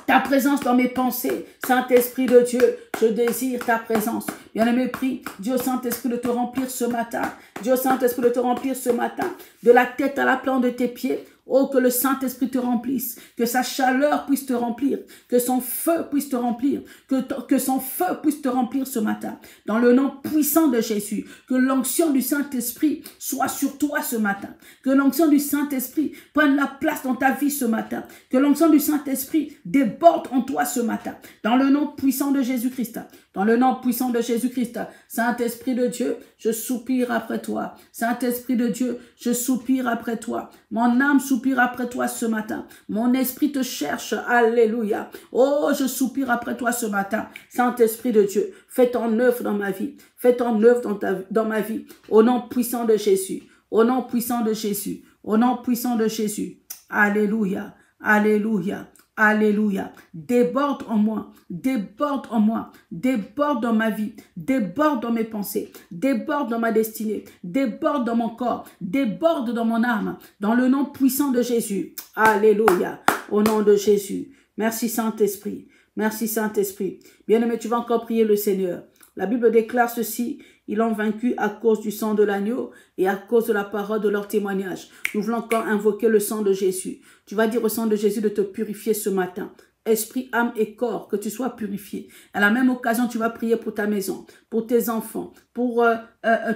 Ta présence dans mes pensées, Saint-Esprit de Dieu, je désire ta présence. Bien-aimé, prie, Dieu Saint-Esprit de te remplir ce matin. Dieu Saint-Esprit de te remplir ce matin, de la tête à la plante de tes pieds. Oh, que le Saint-Esprit te remplisse, que sa chaleur puisse te remplir, que son feu puisse te remplir, que son feu puisse te remplir ce matin. Dans le nom puissant de Jésus, que l'onction du Saint-Esprit soit sur toi ce matin. Que l'onction du Saint-Esprit prenne la place dans ta vie ce matin. Que l'onction du Saint-Esprit déborde en toi ce matin. Dans le nom puissant de Jésus-Christ. Dans le nom puissant de Jésus-Christ. Saint-Esprit de Dieu, je soupire après toi. Saint-Esprit de Dieu, je soupire après toi. Mon âme soupire après toi ce matin. Mon esprit te cherche. Alléluia. Oh, je soupire après toi ce matin. Saint-Esprit de Dieu, fais ton œuvre dans ma vie. Fais ton œuvre dans ma vie. Au nom puissant de Jésus. Au nom puissant de Jésus. Au nom puissant de Jésus. Alléluia. Alléluia. Alléluia. Déborde en moi, déborde en moi, déborde dans ma vie, déborde dans mes pensées, déborde dans ma destinée, déborde dans mon corps, déborde dans mon âme, dans le nom puissant de Jésus. Alléluia. Au nom de Jésus. Merci Saint-Esprit. Merci Saint-Esprit. Bien-aimé, tu vas encore prier le Seigneur. La Bible déclare ceci: ils l'ont vaincu à cause du sang de l'agneau et à cause de la parole de leur témoignage. Nous voulons encore invoquer le sang de Jésus. Tu vas dire au sang de Jésus de te purifier ce matin. Esprit, âme et corps, que tu sois purifié. À la même occasion, tu vas prier pour ta maison, pour tes enfants, pour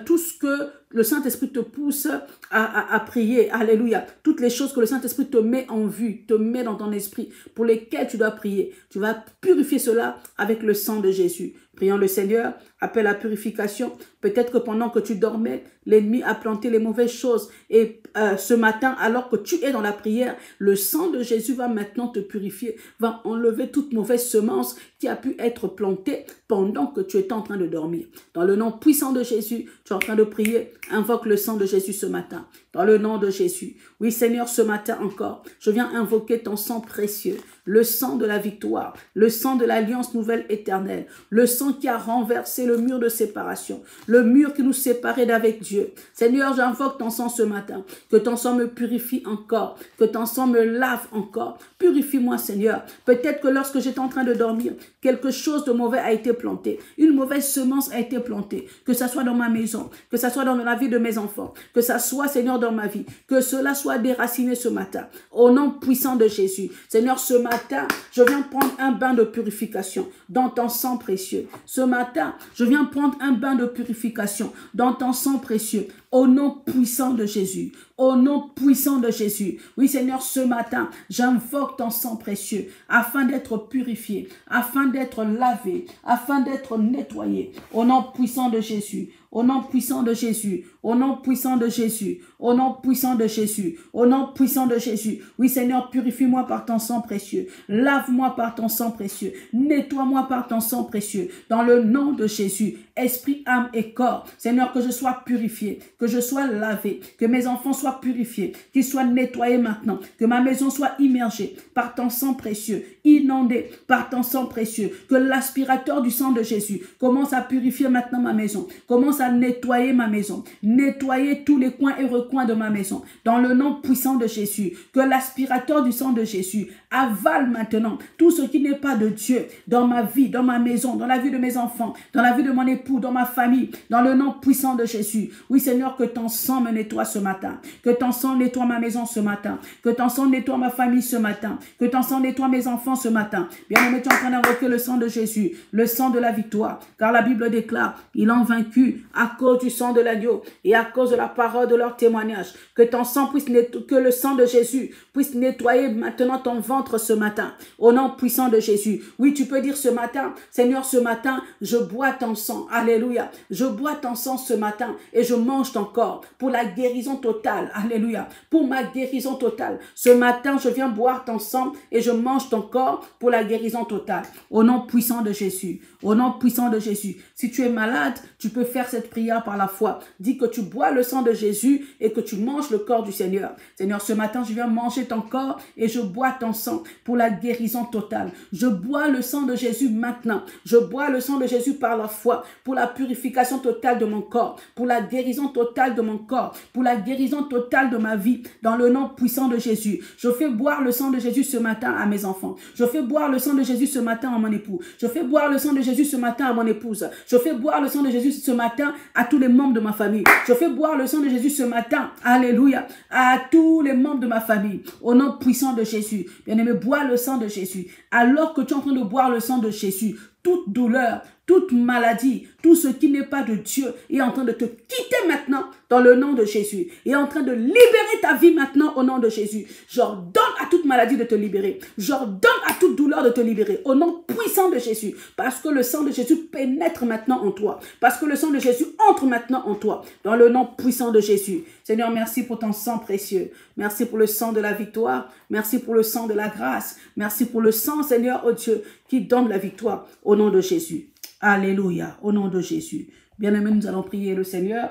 tout ce que le Saint-Esprit te pousse à prier. Alléluia. Toutes les choses que le Saint-Esprit te met en vue, te met dans ton esprit, pour lesquelles tu dois prier. Tu vas purifier cela avec le sang de Jésus. Prions le Seigneur, appelle à purification. Peut-être que pendant que tu dormais, l'ennemi a planté les mauvaises choses. Et ce matin, alors que tu es dans la prière, le sang de Jésus va maintenant te purifier, va enlever toute mauvaise semence qui a pu être plantée pendant que tu étais en train de dormir. Dans le nom puissant de Jésus, tu es en train de prier, invoque le sang de Jésus ce matin. Dans le nom de Jésus. Oui Seigneur, ce matin encore, je viens invoquer ton sang précieux, le sang de la victoire, le sang de l'alliance nouvelle éternelle, le sang qui a renversé le mur de séparation, le mur qui nous séparait d'avec Dieu. Seigneur, j'invoque ton sang ce matin, que ton sang me purifie encore, que ton sang me lave encore. Purifie-moi Seigneur. Peut-être que lorsque j'étais en train de dormir, quelque chose de mauvais a été planté, une mauvaise semence a été plantée, que ça soit dans ma maison, que ça soit dans la vie de mes enfants, que ça soit Seigneur dans ma vie, que cela soit déraciné ce matin, au nom puissant de Jésus. Seigneur, ce matin, je viens prendre un bain de purification dans ton sang précieux. Ce matin, je viens prendre un bain de purification dans ton sang précieux, au nom puissant de Jésus. Au nom puissant de Jésus. Oui Seigneur, ce matin, j'invoque ton sang précieux afin d'être purifié, afin d'être lavé, afin d'être nettoyé. Au nom puissant de Jésus. Au nom puissant de Jésus, au nom puissant de Jésus, au nom puissant de Jésus, au nom puissant de Jésus. Oui Seigneur, purifie-moi par ton sang précieux, lave-moi par ton sang précieux, nettoie-moi par ton sang précieux, dans le nom de Jésus, esprit, âme et corps. Seigneur, que je sois purifié, que je sois lavé, que mes enfants soient purifiés, qu'ils soient nettoyés maintenant, que ma maison soit immergée par ton sang précieux, inondée par ton sang précieux, que l'aspirateur du sang de Jésus commence à purifier maintenant ma maison, commence à nettoyer ma maison, nettoyer tous les coins et recoins de ma maison, dans le nom puissant de Jésus, que l'aspirateur du sang de Jésus avale maintenant tout ce qui n'est pas de Dieu dans ma vie, dans ma maison, dans la vie de mes enfants, dans la vie de mon époux, dans ma famille, dans le nom puissant de Jésus. Oui Seigneur, que ton sang me nettoie ce matin, que ton sang nettoie ma maison ce matin, que ton sang nettoie ma famille ce matin, que ton sang nettoie mes enfants ce matin. Bien-aimé, tu es en train d'invoquer le sang de Jésus, le sang de la victoire, car la Bible déclare, ils l'ont vaincu à cause du sang de l'agneau et à cause de la parole de leur témoignage. Que ton sang puisse que le sang de Jésus puisse nettoyer maintenant ton ventre ce matin, au nom puissant de Jésus. Oui, tu peux dire ce matin, Seigneur, ce matin, je bois ton sang. Alléluia. Je bois ton sang ce matin et je mange ton corps pour la guérison totale. Alléluia. Pour ma guérison totale. Ce matin, je viens boire ton sang et je mange ton corps pour la guérison totale. Au nom puissant de Jésus. Au nom puissant de Jésus. Si tu es malade, tu peux faire cette prière par la foi. Dis que tu bois le sang de Jésus et que tu manges le corps du Seigneur. Seigneur, ce matin, je viens manger ton corps et je bois ton sang pour la guérison totale. Je bois le sang de Jésus maintenant. Je bois le sang de Jésus par la foi pour la purification totale de mon corps, pour la guérison totale de mon corps, pour la guérison totale de ma vie, dans le nom puissant de Jésus. Je fais boire le sang de Jésus ce matin à mes enfants. Je fais boire le sang de Jésus ce matin à mon époux. Je fais boire le sang de Jésus ce matin à mon épouse. Je fais boire le sang de Jésus ce matin à tous les membres de ma famille. Je fais boire le sang de Jésus ce matin, alléluia, à tous les membres de ma famille, au nom puissant de Jésus. Bien-aimé, bois le sang de Jésus. Alors que tu es en train de boire le sang de Jésus, toute douleur, toute maladie, tout ce qui n'est pas de Dieu est en train de te quitter maintenant dans le nom de Jésus. Est en train de libérer ta vie maintenant au nom de Jésus. J'ordonne à toute maladie de te libérer. J'ordonne à toute douleur de te libérer au nom puissant de Jésus. Parce que le sang de Jésus pénètre maintenant en toi. Parce que le sang de Jésus entre maintenant en toi. Dans le nom puissant de Jésus. Seigneur, merci pour ton sang précieux. Merci pour le sang de la victoire. Merci pour le sang de la grâce. Merci pour le sang, Seigneur, oh Dieu, qui donne la victoire au nom de Jésus. Alléluia, au nom de Jésus. Bien-aimés, nous allons prier le Seigneur.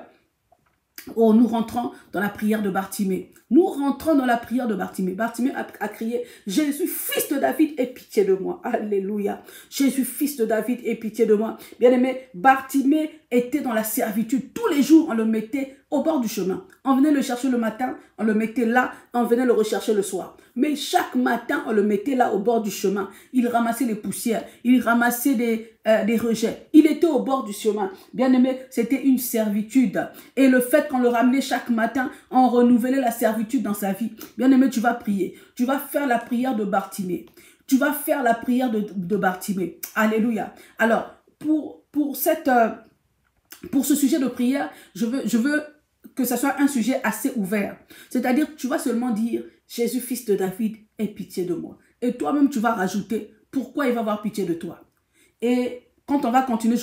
Oh, nous rentrons dans la prière de Bartimée. Nous rentrons dans la prière de Bartimée. Bartimée a crié, Jésus, fils de David, aie pitié de moi. Alléluia. Jésus, fils de David, aie pitié de moi. Bien-aimé, Bartimée était dans la servitude. Tous les jours, on le mettait au bord du chemin. On venait le chercher le matin, on le mettait là, on venait le rechercher le soir. Mais chaque matin, on le mettait là au bord du chemin. Il ramassait les poussières, il ramassait des rejets. Il était au bord du chemin. Bien-aimé, c'était une servitude. Et le fait qu'on le ramenait chaque matin, on renouvelait la servitude dans sa vie. Bien-aimé, tu vas prier. Tu vas faire la prière de Bartimée. Tu vas faire la prière de Bartimée. Alléluia. Alors, pour ce sujet de prière, je veux que ce soit un sujet assez ouvert. C'est-à-dire que tu vas seulement dire, Jésus, fils de David, aie pitié de moi. Et toi-même, tu vas rajouter, pourquoi il va avoir pitié de toi. Et quand on va continuer,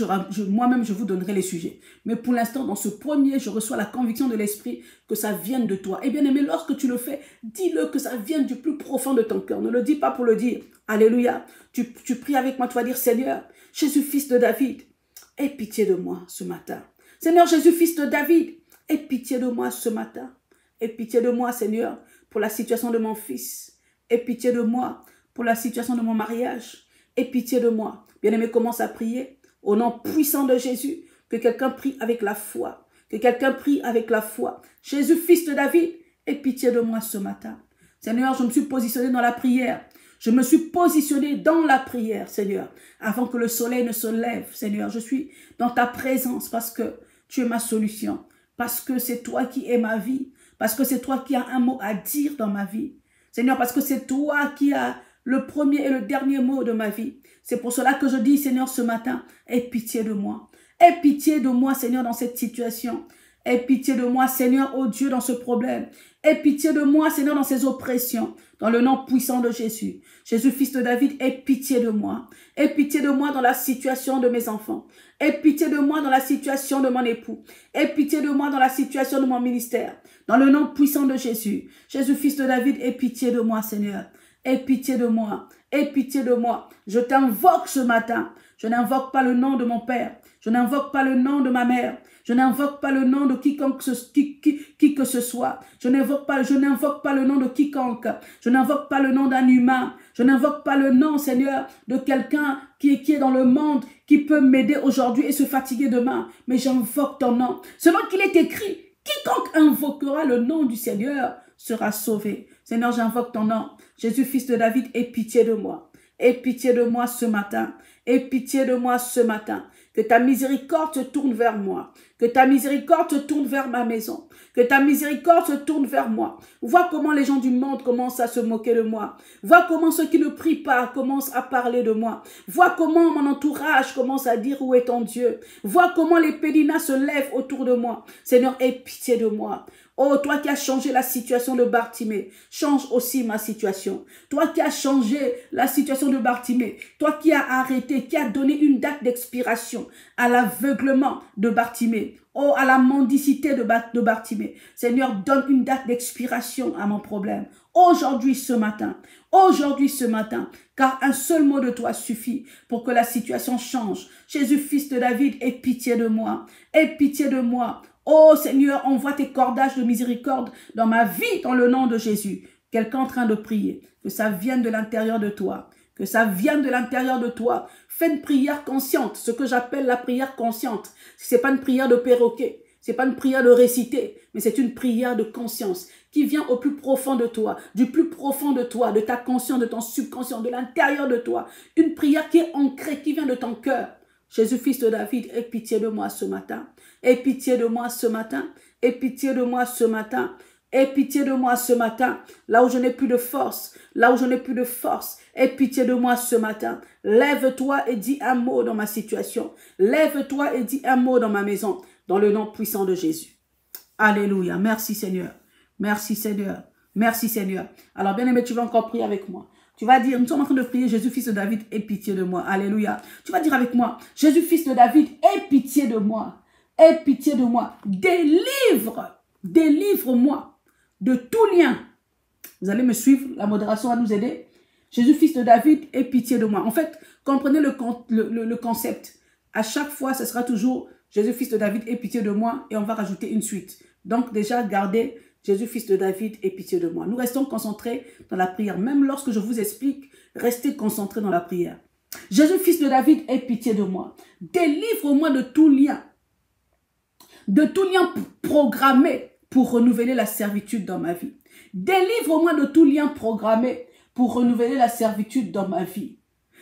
moi-même, je vous donnerai les sujets. Mais pour l'instant, dans ce premier, je reçois la conviction de l'Esprit que ça vienne de toi. Et bien aimé, lorsque tu le fais, dis-le que ça vienne du plus profond de ton cœur. Ne le dis pas pour le dire. Alléluia. Tu pries avec moi, tu vas dire, Seigneur, Jésus, fils de David, aie pitié de moi ce matin. Seigneur Jésus, fils de David, aie pitié de moi ce matin. Aie pitié de moi, Seigneur, pour la situation de mon fils. Aie pitié de moi pour la situation de mon mariage. Aie pitié de moi. Bien-aimé, commence à prier au nom puissant de Jésus. Que quelqu'un prie avec la foi. Que quelqu'un prie avec la foi. Jésus, fils de David, aie pitié de moi ce matin. Seigneur, je me suis positionné dans la prière. Je me suis positionné dans la prière, Seigneur, avant que le soleil ne se lève, Seigneur. Je suis dans ta présence parce que tu es ma solution. Parce que c'est toi qui es ma vie. Parce que c'est toi qui as un mot à dire dans ma vie. Seigneur, parce que c'est toi qui as le premier et le dernier mot de ma vie. C'est pour cela que je dis, Seigneur, ce matin, aie pitié de moi. Aie pitié de moi, Seigneur, dans cette situation. Aie pitié de moi, Seigneur, oh Dieu, dans ce problème. Aie pitié de moi, Seigneur, dans ces oppressions. Dans le nom puissant de Jésus. Jésus, fils de David, aie pitié de moi. Aie pitié de moi dans la situation de mes enfants. Aie pitié de moi dans la situation de mon époux. Aie pitié de moi dans la situation de mon ministère. Dans le nom puissant de Jésus. Jésus, fils de David, aie pitié de moi, Seigneur. Aie pitié de moi. Aie pitié de moi. Je t'invoque ce matin. Je n'invoque pas le nom de mon père. Je n'invoque pas le nom de ma mère. Je n'invoque pas le nom de quiconque qui que ce soit. Je n'invoque pas le nom de quiconque. Je n'invoque pas le nom d'un humain. Je n'invoque pas le nom, Seigneur, de quelqu'un qui est dans le monde, qui peut m'aider aujourd'hui et se fatiguer demain. Mais j'invoque ton nom. Selon qu'il est écrit, quiconque invoquera le nom du Seigneur sera sauvé. Seigneur, j'invoque ton nom. Jésus, fils de David, aie pitié de moi. Aie pitié de moi ce matin. Aie pitié de moi ce matin. Que ta miséricorde se tourne vers moi. Que ta miséricorde se tourne vers ma maison. Que ta miséricorde se tourne vers moi. Vois comment les gens du monde commencent à se moquer de moi. Vois comment ceux qui ne prient pas commencent à parler de moi. Vois comment mon entourage commence à dire où est ton Dieu. Vois comment les pélinas se lèvent autour de moi. Seigneur, aie pitié de moi. Oh, toi qui as changé la situation de Bartimée, change aussi ma situation. Toi qui as changé la situation de Bartimée, toi qui as arrêté, qui as donné une date d'expiration à l'aveuglement de Bartimée, oh, à la mendicité de Bartimée. Seigneur, donne une date d'expiration à mon problème. Aujourd'hui, ce matin, car un seul mot de toi suffit pour que la situation change. Jésus, fils de David, aie pitié de moi. Aie pitié de moi. Oh Seigneur, envoie tes cordages de miséricorde dans ma vie, dans le nom de Jésus. Quelqu'un en train de prier, que ça vienne de l'intérieur de toi. Que ça vienne de l'intérieur de toi. Fais une prière consciente, ce que j'appelle la prière consciente. Ce n'est pas une prière de perroquet, ce n'est pas une prière de réciter, mais c'est une prière de conscience qui vient au plus profond de toi, du plus profond de toi, de ta conscience, de ton subconscient, de l'intérieur de toi. Une prière qui est ancrée, qui vient de ton cœur. Jésus, fils de David, aie pitié de moi ce matin. Aie pitié de moi ce matin. Aie pitié de moi ce matin. Aie pitié de moi ce matin. Là où je n'ai plus de force. Là où je n'ai plus de force. Aie pitié de moi ce matin. Lève-toi et dis un mot dans ma situation. Lève-toi et dis un mot dans ma maison. Dans le nom puissant de Jésus. Alléluia. Merci Seigneur. Merci Seigneur. Merci Seigneur. Alors bien aimé, tu vas encore prier avec moi. Tu vas dire, nous sommes en train de prier, Jésus, fils de David, aie pitié de moi. Alléluia. Tu vas dire avec moi, Jésus, fils de David, aie pitié de moi. Aie pitié de moi. Délivre-moi de tout lien. Vous allez me suivre, la modération va nous aider. Jésus, fils de David, aie pitié de moi. En fait, comprenez le concept. À chaque fois, ce sera toujours Jésus, fils de David, aie pitié de moi et on va rajouter une suite. Donc déjà, gardez Jésus, fils de David, aie pitié de moi. Nous restons concentrés dans la prière. Même lorsque je vous explique, restez concentrés dans la prière. Jésus, fils de David, aie pitié de moi. Délivre-moi de tout lien programmé pour renouveler la servitude dans ma vie. Délivre-moi de tout lien programmé pour renouveler la servitude dans ma vie.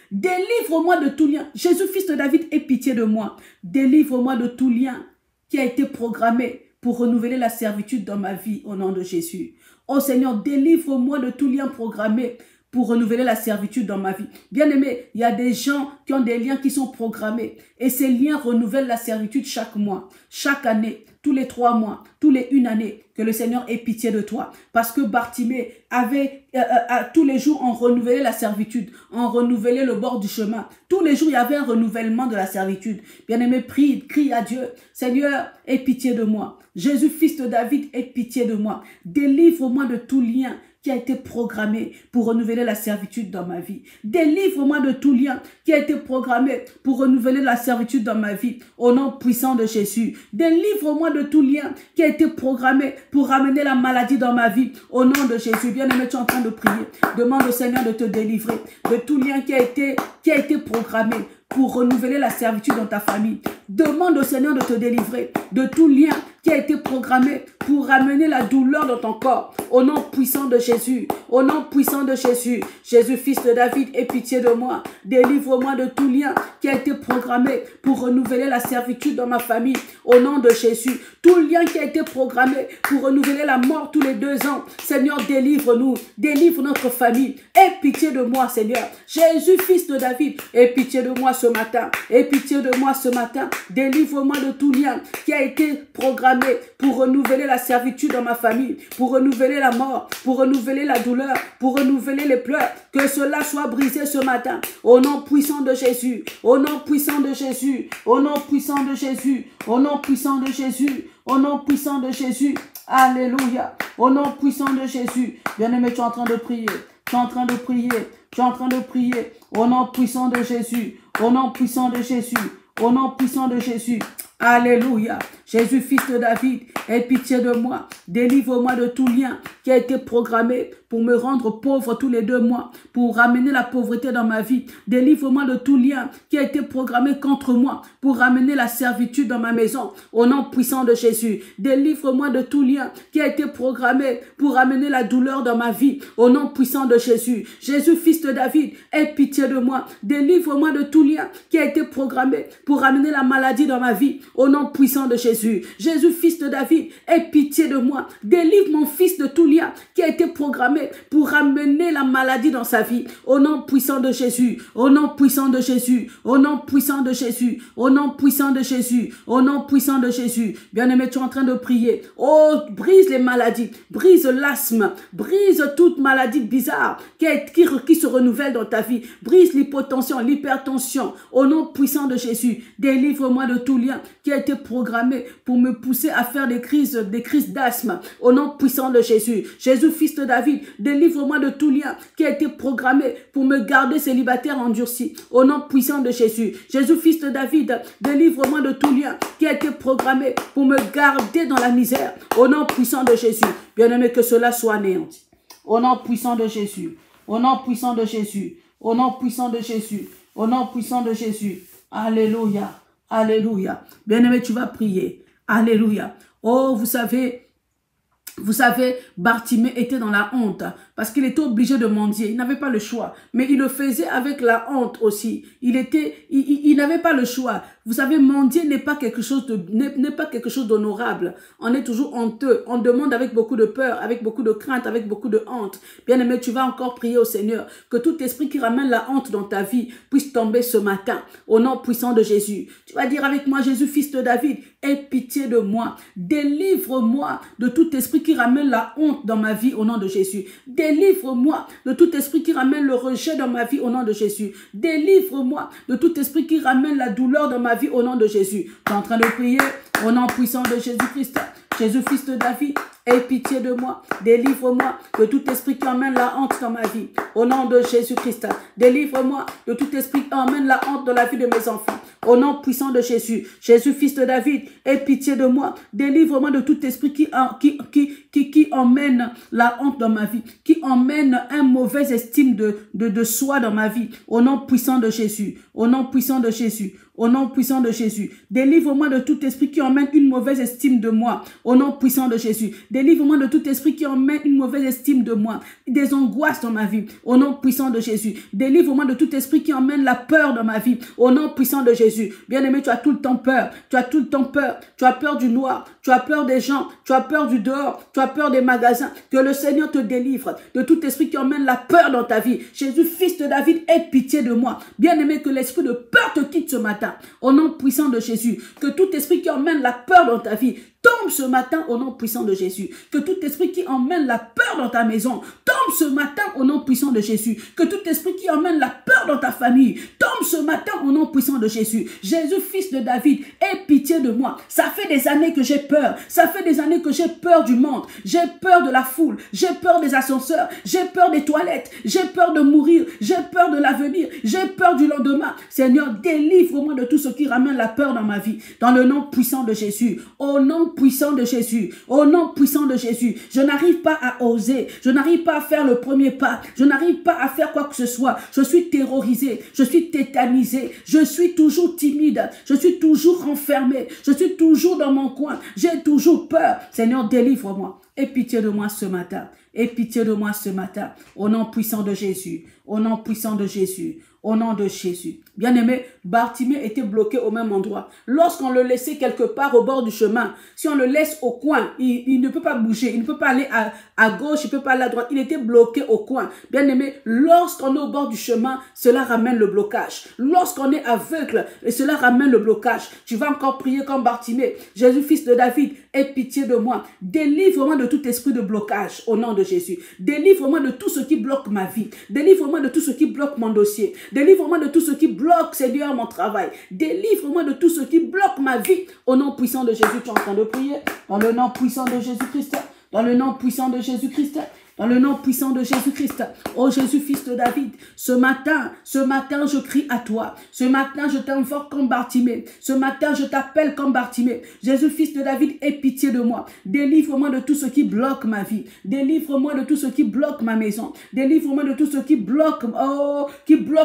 Délivre-moi de tout lien. Jésus, fils de David, aie pitié de moi. Délivre-moi de tout lien qui a été programmé pour renouveler la servitude dans ma vie au nom de Jésus. Oh Seigneur, délivre-moi de tout lien programmé pour renouveler la servitude dans ma vie. Bien-aimé, il y a des gens qui ont des liens qui sont programmés et ces liens renouvellent la servitude chaque mois, chaque année, tous les 3 mois, tous les 1 année, que le Seigneur ait pitié de toi. Parce que Bartimée avait, tous les jours, on renouvelait la servitude, on renouvelait le bord du chemin. Tous les jours, il y avait un renouvellement de la servitude. Bien-aimé, crie à Dieu, Seigneur, aie pitié de moi. Jésus, fils de David, aie pitié de moi. Délivre-moi de tout lien qui a été programmé pour renouveler la servitude dans ma vie. Délivre-moi de tout lien qui a été programmé pour renouveler la servitude dans ma vie. Au nom puissant de Jésus. Délivre-moi de tout lien qui a été programmé pour ramener la maladie dans ma vie. Au nom de Jésus. Bien-aimé, tu es en train de prier. Demande au Seigneur de te délivrer de tout lien qui a été programmé pour renouveler la servitude dans ta famille. Demande au Seigneur de te délivrer de tout lien qui a été programmé pour ramener la douleur dans ton corps. Au nom puissant de Jésus. Au nom puissant de Jésus. Jésus, fils de David, aie pitié de moi. Délivre-moi de tout lien qui a été programmé pour renouveler la servitude dans ma famille. Au nom de Jésus. Tout lien qui a été programmé pour renouveler la mort tous les 2 ans. Seigneur, délivre-nous. Délivre notre famille. Aie pitié de moi, Seigneur. Jésus, fils de David, aie pitié de moi ce matin. Aie pitié de moi ce matin. Délivre-moi de tout lien qui a été programmé pour renouveler la servitude dans ma famille, pour renouveler la mort, pour renouveler la douleur, pour renouveler les pleurs. Que cela soit brisé ce matin. Au nom puissant de Jésus. Au nom puissant de Jésus. Au nom puissant de Jésus. Au nom puissant de Jésus. Au nom puissant de Jésus. Alléluia. Au nom puissant de Jésus. Bien-aimé, tu es en train de prier. Tu es en train de prier. Tu es en train de prier. Au nom puissant de Jésus. Au nom puissant de Jésus. Au nom puissant de Jésus. Alléluia. Jésus, fils de David, aie pitié de moi. Délivre-moi de tout lien qui a été programmé pour me rendre pauvre tous les 2 mois, pour ramener la pauvreté dans ma vie. Délivre-moi de tout lien qui a été programmé contre moi pour ramener la servitude dans ma maison. Au nom puissant de Jésus. Délivre-moi de tout lien qui a été programmé pour ramener la douleur dans ma vie. Au nom puissant de Jésus. Jésus, fils de David, aie pitié de moi. Délivre-moi de tout lien qui a été programmé pour ramener la maladie dans ma vie. Au nom puissant de Jésus. Jésus, fils de David, aie pitié de moi. Délivre mon fils de tout lien qui a été programmé pour ramener la maladie dans sa vie. Au nom puissant de Jésus. Au nom puissant de Jésus. Au nom puissant de Jésus. Au nom puissant de Jésus. Au nom puissant de Jésus. Bien-aimé, tu es en train de prier. Oh, brise les maladies. Brise l'asthme. Brise toute maladie bizarre qui se renouvelle dans ta vie. Brise l'hypotension, l'hypertension. Au nom puissant de Jésus. Délivre-moi de tout lien qui a été programmé pour me pousser à faire des crises d'asthme. Au nom puissant de Jésus. Jésus, fils de David, délivre-moi de tout lien qui a été programmé pour me garder célibataire endurci. Au nom puissant de Jésus. Jésus, fils de David, délivre-moi de tout lien qui a été programmé pour me garder dans la misère. Au nom puissant de Jésus. Bien-aimé, que cela soit anéanti. Au nom puissant de Jésus. Au nom puissant de Jésus. Au nom puissant de Jésus. Au nom puissant de Jésus. Alléluia. Alléluia. Bien-aimé, tu vas prier. Alléluia. Oh, vous savez, Bartimée était dans la honte parce qu'il était obligé de mendier. Il n'avait pas le choix. Mais il le faisait avec la honte aussi. Il n'avait pas le choix. Vous savez, mendier n'est pas quelque chose d'honorable. On est toujours honteux. On demande avec beaucoup de peur, avec beaucoup de crainte, avec beaucoup de honte. Bien-aimé, tu vas encore prier au Seigneur que tout esprit qui ramène la honte dans ta vie puisse tomber ce matin au nom puissant de Jésus. Tu vas dire avec moi, Jésus, fils de David, aie pitié de moi. Délivre-moi de tout esprit qui ramène la honte dans ma vie au nom de Jésus. Délivre-moi de tout esprit qui ramène le rejet dans ma vie au nom de Jésus. Délivre-moi de tout esprit qui ramène la douleur dans ma vie au nom de Jésus. Tu es en train de prier au nom puissant de Jésus-Christ. Jésus, fils de David, aie pitié de moi. Délivre-moi de tout esprit qui emmène la honte dans ma vie. Au nom de Jésus-Christ. Délivre-moi de tout esprit qui emmène la honte dans la vie de mes enfants. Au nom puissant de Jésus. Jésus, fils de David, aie pitié de moi. Délivre-moi de tout esprit qui emmène la honte dans ma vie. Qui emmène un mauvais estime de soi dans ma vie. Au nom puissant de Jésus. Au nom puissant de Jésus. Au nom puissant de Jésus. Délivre-moi de tout esprit qui emmène une mauvaise estime de moi. Au nom puissant de Jésus. Délivre-moi de tout esprit qui emmène une mauvaise estime de moi. Des angoisses dans ma vie. Au nom puissant de Jésus. Délivre-moi de tout esprit qui emmène la peur dans ma vie. Au nom puissant de Jésus. Bien-aimé, tu as tout le temps peur. Tu as tout le temps peur. Tu as peur du noir. Tu as peur des gens. Tu as peur du dehors. Tu as peur des magasins. Que le Seigneur te délivre de tout esprit qui emmène la peur dans ta vie. Jésus, fils de David, aie pitié de moi. Bien-aimé, que l'esprit de peur te quitte ce matin. matin, au nom puissant de Jésus. Que tout esprit qui emmène la peur dans ta vie tombe ce matin au nom puissant de Jésus. Que tout esprit qui emmène la peur dans ta maison tombe ce matin au nom puissant de Jésus. Que tout esprit qui emmène la peur dans ta famille tombe ce matin au nom puissant de Jésus. Jésus, fils de David, aie pitié de moi. Ça fait des années que j'ai peur. Ça fait des années que j'ai peur du monde. J'ai peur de la foule. J'ai peur des ascenseurs. J'ai peur des toilettes. J'ai peur de mourir. J'ai peur de l'avenir. J'ai peur du lendemain. Seigneur, délivre-moi de tout ce qui ramène la peur dans ma vie. Dans le nom puissant de Jésus. Au nom puissant de Jésus, au nom puissant de Jésus, je n'arrive pas à oser, je n'arrive pas à faire le premier pas, je n'arrive pas à faire quoi que ce soit, je suis terrorisé, je suis tétanisé, je suis toujours timide, je suis toujours renfermé, je suis toujours dans mon coin, j'ai toujours peur. Seigneur, délivre-moi, aie pitié de moi ce matin, aie pitié de moi ce matin, au nom puissant de Jésus, au nom puissant de Jésus. Au nom de Jésus. Bien-aimé, Bartimée était bloqué au même endroit. Lorsqu'on le laissait quelque part au bord du chemin, si on le laisse au coin, il ne peut pas bouger, il ne peut pas aller à gauche, il ne peut pas aller à droite. Il était bloqué au coin. Bien-aimé, lorsqu'on est au bord du chemin, cela ramène le blocage. Lorsqu'on est aveugle, cela ramène le blocage. Tu vas encore prier comme Bartimée. Jésus, fils de David, aie pitié de moi. Délivre-moi de tout esprit de blocage au nom de Jésus. Délivre-moi de tout ce qui bloque ma vie. Délivre-moi de tout ce qui bloque mon dossier. Délivre-moi de tout ce qui bloque, Seigneur, mon travail. Délivre-moi de tout ce qui bloque ma vie. Au nom puissant de Jésus, tu es en train de prier. Dans le nom puissant de Jésus-Christ. Dans le nom puissant de Jésus-Christ. Dans le nom puissant de Jésus-Christ. Oh Jésus, fils de David, ce matin, je crie à toi. Ce matin, je t'invoque comme Bartimée. Ce matin, je t'appelle comme Bartimée. Jésus, fils de David, aie pitié de moi. Délivre-moi de tout ce qui bloque ma vie. Délivre-moi de tout ce qui bloque ma maison. Délivre-moi de tout ce qui bloque,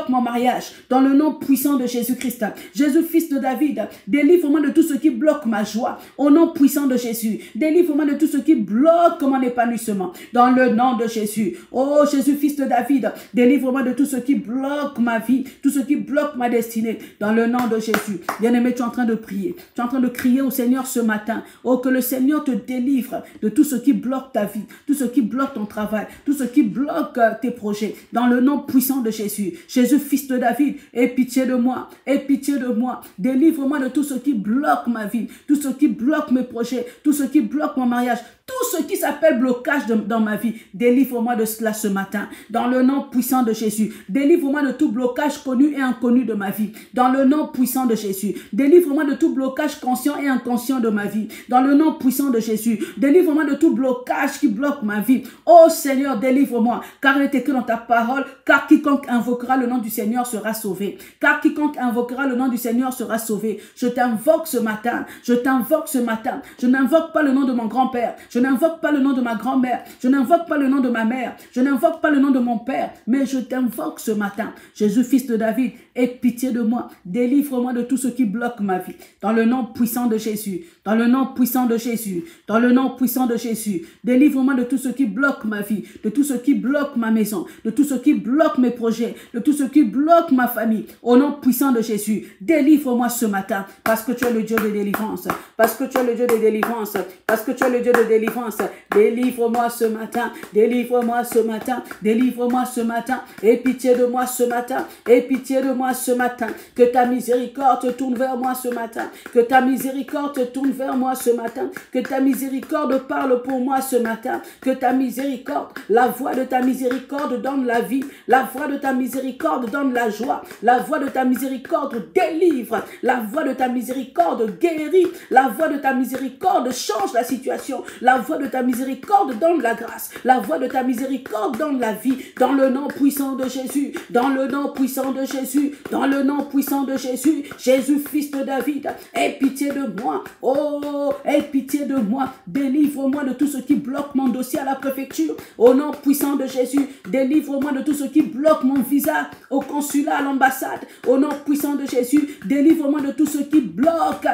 mon mariage. Dans le nom puissant de Jésus-Christ. Jésus, fils de David, délivre-moi de tout ce qui bloque ma joie. Au nom puissant de Jésus. Délivre-moi de tout ce qui bloque mon épanouissement. Dans le nom de Jésus. Oh Jésus, fils de David, délivre-moi de tout ce qui bloque ma vie, tout ce qui bloque ma destinée, dans le nom de Jésus. Bien-aimé, tu es en train de prier, tu es en train de crier au Seigneur ce matin. Oh, que le Seigneur te délivre de tout ce qui bloque ta vie, tout ce qui bloque ton travail, tout ce qui bloque tes projets, dans le nom puissant de Jésus. Jésus, fils de David, aie pitié de moi, aie pitié de moi. Délivre-moi de tout ce qui bloque ma vie, tout ce qui bloque mes projets, tout ce qui bloque mon mariage, tout ce qui s'appelle blocage dans ma vie. Délivre-moi de cela ce matin, dans le nom puissant de Jésus. Délivre-moi de tout blocage connu et inconnu de ma vie, dans le nom puissant de Jésus. Délivre-moi de tout blocage conscient et inconscient de ma vie, dans le nom puissant de Jésus. Délivre-moi de tout blocage qui bloque ma vie. Oh Seigneur, délivre-moi, car il est écrit dans ta parole, car quiconque invoquera le nom du Seigneur sera sauvé. Car quiconque invoquera le nom du Seigneur sera sauvé. Je t'invoque ce matin, je t'invoque ce matin. Je n'invoque pas le nom de mon grand-père, je n'invoque pas le nom de ma grand-mère, je n'invoque pas le nom de ma mère, je n'invoque pas le nom de mon père, mais je t'invoque ce matin. Jésus, fils de David, aie pitié de moi. Délivre-moi de tout ce qui bloque ma vie. Dans le nom puissant de Jésus, dans le nom puissant de Jésus, dans le nom puissant de Jésus. Délivre-moi de tout ce qui bloque ma vie, de tout ce qui bloque ma maison, de tout ce qui bloque mes projets, de tout ce qui bloque ma famille. Au nom puissant de Jésus, délivre-moi ce matin, parce que tu es le Dieu de délivrance, parce que tu es le Dieu de délivrance, parce que tu es le Dieu de délivrance. Délivre-moi ce matin, délivre-moi ce matin, délivre-moi ce matin. Aie pitié de moi ce matin, aie pitié de moi ce matin. Que ta miséricorde te tourne vers moi ce matin, que ta miséricorde te tourne vers moi ce matin, que ta miséricorde parle pour moi ce matin, que ta miséricorde, la voix de ta miséricorde donne la vie, la voix de ta miséricorde donne la joie, la voix de ta miséricorde délivre, la voix de ta miséricorde guérit, la voix de ta miséricorde change la situation, la voix de ta miséricorde donne la grâce, la voix de ta miséricorde donne la vie, dans le nom puissant de Jésus, dans le nom puissant de Jésus, dans le nom puissant de Jésus. Jésus, fils de David, aie pitié de moi, oh, aie pitié de moi, délivre-moi de tout ce qui bloque mon dossier à la préfecture, au nom puissant de Jésus. Délivre-moi de tout ce qui bloque mon visa au consulat, à l'ambassade, au nom puissant de Jésus. Délivre-moi de tout ce qui bloque,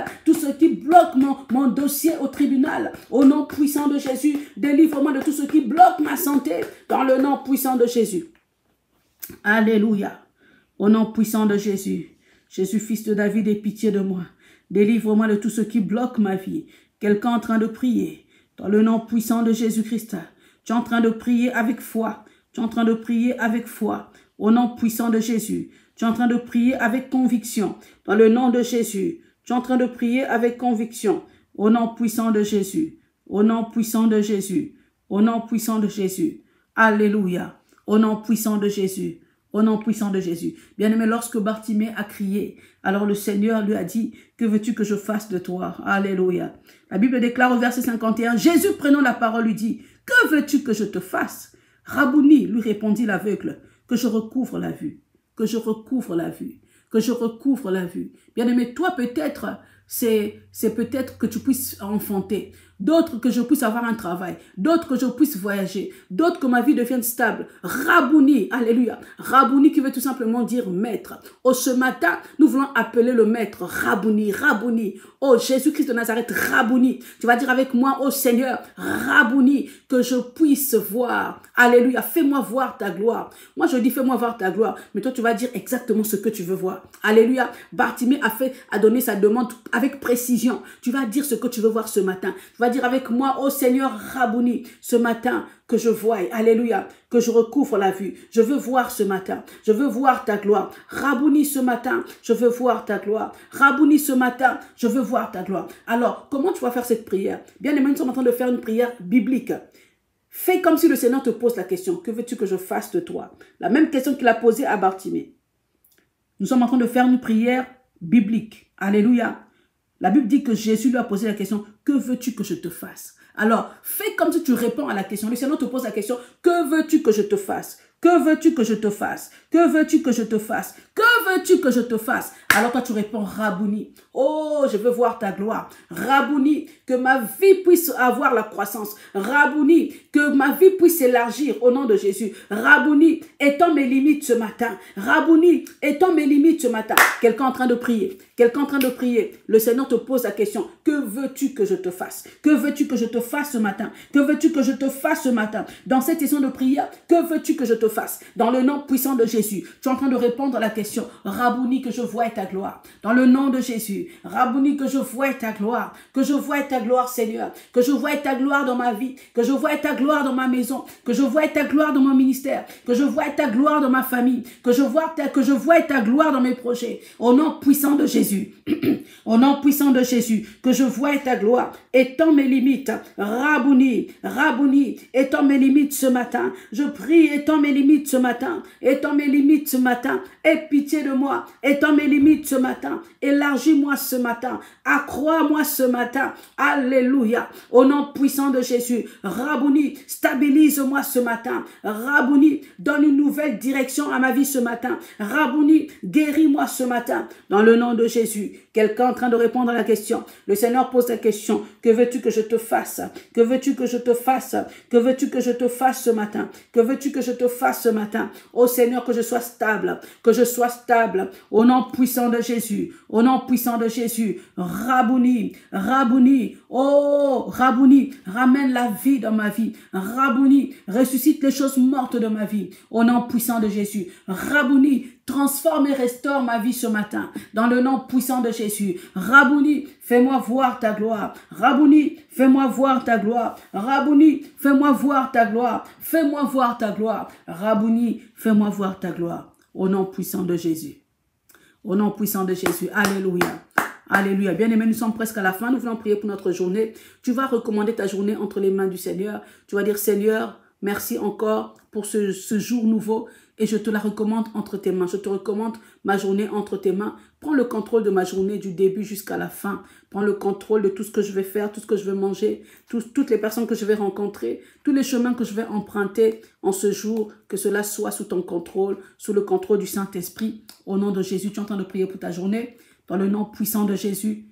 mon dossier au tribunal, au nom puissant de Jésus. Délivre-moi de tout ce qui bloque ma santé, dans le nom puissant de Jésus. Alléluia. Au nom puissant de Jésus. Jésus, fils de David, aie pitié de moi. Délivre-moi de tout ce qui bloque ma vie. Quelqu'un en train de prier, dans le nom puissant de Jésus-Christ. Tu es en train de prier avec foi. Tu es en train de prier avec foi. Au nom puissant de Jésus. Tu es en train de prier avec conviction. Dans le nom de Jésus. Tu es en train de prier avec conviction. Au nom puissant de Jésus. Au nom puissant de Jésus. Au nom puissant de Jésus. Alléluia. Au nom puissant de Jésus. Au nom puissant de Jésus. Bien-aimé, lorsque Bartimée a crié, alors le Seigneur lui a dit, que veux-tu que je fasse de toi? Alléluia. La Bible déclare au verset 51, Jésus prenant la parole lui dit, que veux-tu que je te fasse? Rabouni, lui répondit l'aveugle, que je recouvre la vue, que je recouvre la vue, que je recouvre la vue. Bien-aimé, toi peut-être, c'est peut-être que tu puisses enfanter, d'autres que je puisse avoir un travail, d'autres que je puisse voyager, d'autres que ma vie devienne stable. Rabouni, alléluia. Rabouni qui veut tout simplement dire maître. Oh, ce matin, nous voulons appeler le maître Rabouni, Rabouni. Oh, Jésus-Christ de Nazareth, Rabouni. Tu vas dire avec moi, oh Seigneur, Rabouni, que je puisse voir. Alléluia, fais-moi voir ta gloire. Moi, je dis fais-moi voir ta gloire, mais toi, tu vas dire exactement ce que tu veux voir. Alléluia. Bartimée a donné sa demande avec précision. Tu vas dire ce que tu veux voir ce matin. Tu vas dire avec moi, oh Seigneur Rabouni, ce matin, que je voie, alléluia, que je recouvre la vue. Je veux voir ce matin, je veux voir ta gloire. Rabouni, ce matin, je veux voir ta gloire. Rabouni, ce matin, je veux voir ta gloire. Alors, comment tu vas faire cette prière? Bien aimé, nous sommes en train de faire une prière biblique. Fais comme si le Seigneur te pose la question, que veux-tu que je fasse de toi? La même question qu'il a posée à Bartimée. Nous sommes en train de faire une prière biblique. Alléluia. La Bible dit que Jésus lui a posé la question, que veux-tu que je te fasse? Alors, fais comme si tu réponds à la question. Le Seigneur te pose la question, que veux-tu que je te fasse? Que veux-tu que je te fasse? Que veux-tu que je te fasse? Que veux-tu que je te fasse? Alors toi tu réponds Rabouni. Oh, je veux voir ta gloire. Rabouni, que ma vie puisse avoir la croissance. Rabouni, que ma vie puisse s'élargir au nom de Jésus. Rabouni, étends mes limites ce matin. Rabouni, étends mes limites ce matin. Quelqu'un en train de prier. Quelqu'un en train de prier. Le Seigneur te pose la question. Que veux-tu que je te fasse? Que veux-tu que je te fasse ce matin? Que veux-tu que je te fasse ce matin? Dans cette session de prière, que veux-tu que je te fasse? Dans le nom puissant de Jésus, tu es en train de répondre à la question. Rabouni, que je voie ta gloire. Dans le nom de Jésus, Rabouni, que je voie ta gloire. Que je voie ta gloire, Seigneur. Que je voie ta gloire dans ma vie. Que je voie ta gloire dans ma maison. Que je voie ta gloire dans mon ministère. Que je voie ta gloire dans ma famille. Que je voie ta gloire dans mes projets. Au nom puissant de Jésus. Au nom puissant de Jésus, que je voie ta gloire. Étends mes limites. Rabouni, Rabouni, étends mes limites ce matin. Je prie, étends mes limites ce matin. Étends mes limites ce matin. Aie pitié de moi. Étends mes limites ce matin. Élargis-moi ce matin. Accrois-moi ce matin. Alléluia. Au nom puissant de Jésus. Rabouni, stabilise-moi ce matin. Rabouni, donne une nouvelle direction à ma vie ce matin. Rabouni, guéris-moi ce matin. Dans le nom de Jésus. Quelqu'un en train de répondre à la question. Le Seigneur pose la question. Que veux-tu que je te fasse? Que veux-tu que je te fasse? Que veux-tu que je te fasse ce matin? Que veux-tu que je te fasse ce matin? Oh Seigneur, que je sois stable. Que je sois stable. Au nom puissant de Jésus. Au nom puissant de Jésus. Rabouni. Rabouni. Oh, Rabouni. Ramène la vie dans ma vie. Rabouni. Ressuscite les choses mortes de ma vie. Au nom puissant de Jésus. Rabouni. Transforme et restaure ma vie ce matin. Dans le nom puissant de Jésus. Rabouni, fais-moi voir ta gloire. Rabouni, fais-moi voir ta gloire. Rabouni, fais-moi voir ta gloire. Fais-moi voir ta gloire. Rabouni, fais-moi voir ta gloire. Au nom puissant de Jésus. Au nom puissant de Jésus. Alléluia. Alléluia. Bien-aimés, nous sommes presque à la fin. Nous voulons prier pour notre journée. Tu vas recommander ta journée entre les mains du Seigneur. Tu vas dire, Seigneur, merci encore pour ce jour nouveau. Et je te la recommande entre tes mains. Je te recommande ma journée entre tes mains. Prends le contrôle de ma journée du début jusqu'à la fin. Prends le contrôle de tout ce que je vais faire, tout ce que je vais manger, toutes les personnes que je vais rencontrer, tous les chemins que je vais emprunter en ce jour. Que cela soit sous ton contrôle, sous le contrôle du Saint-Esprit. Au nom de Jésus, tu es en train de prier pour ta journée. Dans le nom puissant de Jésus.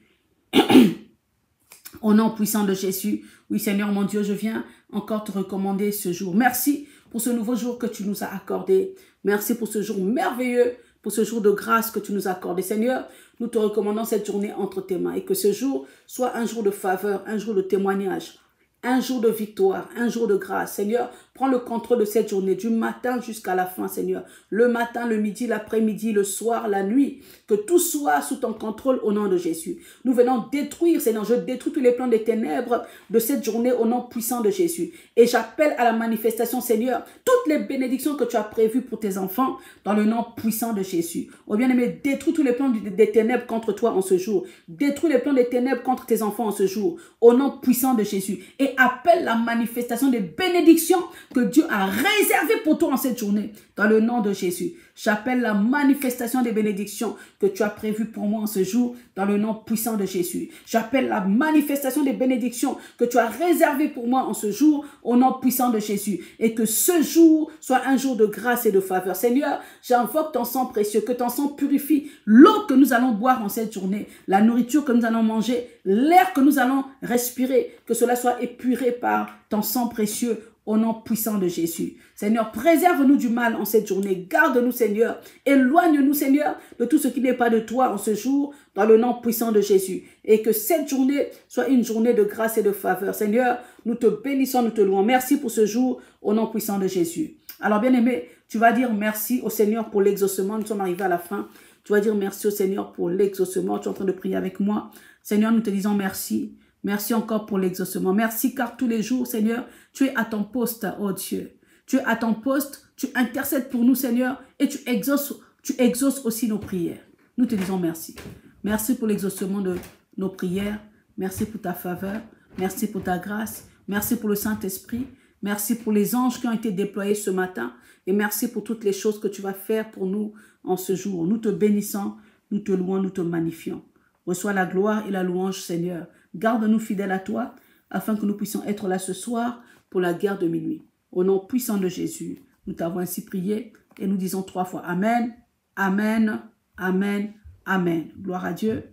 Au nom puissant de Jésus. Oui, Seigneur, mon Dieu, je viens encore te recommander ce jour. Merci pour ce nouveau jour que tu nous as accordé. Merci pour ce jour merveilleux, pour ce jour de grâce que tu nous as accordé. Seigneur, nous te recommandons cette journée entre tes mains et que ce jour soit un jour de faveur, un jour de témoignage. un jour de victoire, un jour de grâce. Seigneur, prends le contrôle de cette journée, du matin jusqu'à la fin, Seigneur. Le matin, le midi, l'après-midi, le soir, la nuit. Que tout soit sous ton contrôle au nom de Jésus. Nous venons détruire, Seigneur, je détruis tous les plans des ténèbres de cette journée au nom puissant de Jésus. Et j'appelle à la manifestation, Seigneur, toutes les bénédictions que tu as prévues pour tes enfants dans le nom puissant de Jésus. Oh bien-aimé, détruis tous les plans des ténèbres contre toi en ce jour. Détruis les plans des ténèbres contre tes enfants en ce jour, au nom puissant de Jésus. Et appelle la manifestation des bénédictions que Dieu a réservées pour toi en cette journée, dans le nom de Jésus. J'appelle la manifestation des bénédictions que tu as prévues pour moi en ce jour, dans le nom puissant de Jésus. J'appelle la manifestation des bénédictions que tu as réservées pour moi en ce jour, au nom puissant de Jésus. Et que ce jour soit un jour de grâce et de faveur. Seigneur, j'invoque ton sang précieux, que ton sang purifie l'eau que nous allons boire en cette journée, la nourriture que nous allons manger, l'air que nous allons respirer, que cela soit épuré par ton sang précieux, au nom puissant de Jésus. Seigneur, préserve-nous du mal en cette journée. Garde-nous, Seigneur. Éloigne-nous, Seigneur, de tout ce qui n'est pas de toi en ce jour, dans le nom puissant de Jésus. Et que cette journée soit une journée de grâce et de faveur. Seigneur, nous te bénissons, nous te louons. Merci pour ce jour, au nom puissant de Jésus. Alors, bien-aimé, tu vas dire merci au Seigneur pour l'exaucement. Nous sommes arrivés à la fin. Tu vas dire merci au Seigneur pour l'exaucement. Tu es en train de prier avec moi. Seigneur, nous te disons merci. Merci encore pour l'exaucement. Merci car tous les jours, Seigneur, tu es à ton poste, oh Dieu. Tu es à ton poste, tu intercèdes pour nous, Seigneur, et tu exauces aussi nos prières. Nous te disons merci. Merci pour l'exaucement de nos prières. Merci pour ta faveur. Merci pour ta grâce. Merci pour le Saint-Esprit. Merci pour les anges qui ont été déployés ce matin. Et merci pour toutes les choses que tu vas faire pour nous en ce jour. Nous te bénissons, nous te louons, nous te magnifions. Reçois la gloire et la louange, Seigneur. Garde-nous fidèles à toi, afin que nous puissions être là ce soir pour la guerre de minuit. Au nom puissant de Jésus, nous t'avons ainsi prié et nous disons 3 fois Amen, Amen, Amen, Amen. Gloire à Dieu.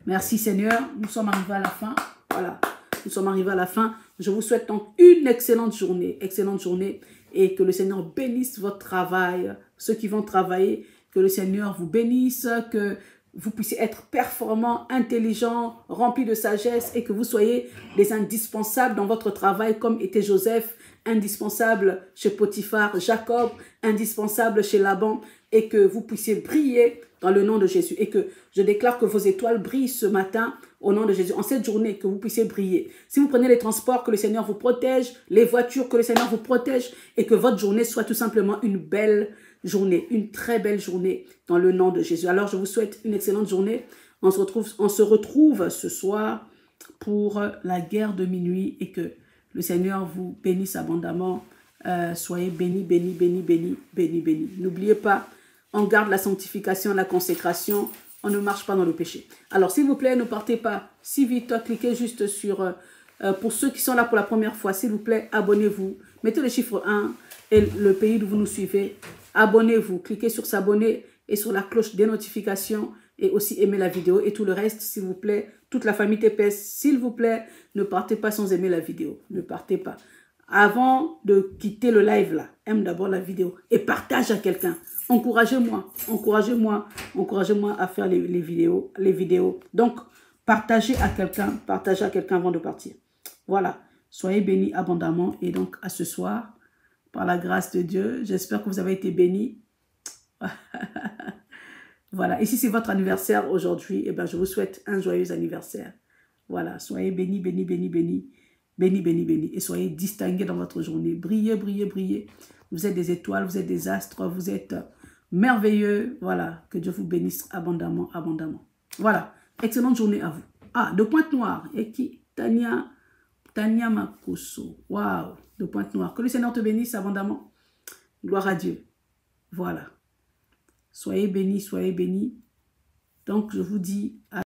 Merci Seigneur, nous sommes arrivés à la fin. Voilà, nous sommes arrivés à la fin. Je vous souhaite donc une excellente journée et que le Seigneur bénisse votre travail. Ceux qui vont travailler, que le Seigneur vous bénisse, que vous puissiez être performants, intelligents, remplis de sagesse et que vous soyez des indispensables dans votre travail comme était Joseph, indispensable chez Potiphar, Jacob, indispensable chez Laban et que vous puissiez briller dans le nom de Jésus et que je déclare que vos étoiles brillent ce matin au nom de Jésus, en cette journée que vous puissiez briller. Si vous prenez les transports, que le Seigneur vous protège, les voitures, que le Seigneur vous protège et que votre journée soit tout simplement une belle journée, une très belle journée dans le nom de Jésus. Alors je vous souhaite une excellente journée. On se retrouve ce soir pour la guerre de minuit et que le Seigneur vous bénisse abondamment. Soyez bénis, bénis, bénis, bénis, bénis, bénis. N'oubliez pas, on garde la sanctification, la consécration. On ne marche pas dans le péché. Alors s'il vous plaît, ne partez pas si vite. Cliquez juste sur, pour ceux qui sont là pour la première fois, s'il vous plaît, abonnez-vous. Mettez le chiffre 1 et le pays d'où vous nous suivez. Abonnez-vous, cliquez sur s'abonner et sur la cloche des notifications et aussi aimez la vidéo et tout le reste, s'il vous plaît. Toute la famille TPS, s'il vous plaît, ne partez pas sans aimer la vidéo. Ne partez pas. Avant de quitter le live là, aime d'abord la vidéo et partage à quelqu'un. Encouragez-moi, encouragez-moi, encouragez-moi à faire les vidéos. Donc, partagez à quelqu'un avant de partir. Voilà, soyez bénis abondamment et donc à ce soir. Par la grâce de Dieu, j'espère que vous avez été bénis. Voilà, et si c'est votre anniversaire aujourd'hui, eh ben, je vous souhaite un joyeux anniversaire. Voilà, soyez bénis, bénis, bénis, bénis, bénis, bénis, bénis, et soyez distingués dans votre journée. Brillez, brillez, brillez. Vous êtes des étoiles, vous êtes des astres, vous êtes merveilleux. Voilà, que Dieu vous bénisse abondamment, abondamment. Voilà, excellente journée à vous. Ah, de Pointe-Noire, et qui Tania Makoso. Waouh, de Pointe-Noire. Que le Seigneur te bénisse abondamment. Gloire à Dieu. Voilà. Soyez bénis, soyez bénis. Donc, je vous dis à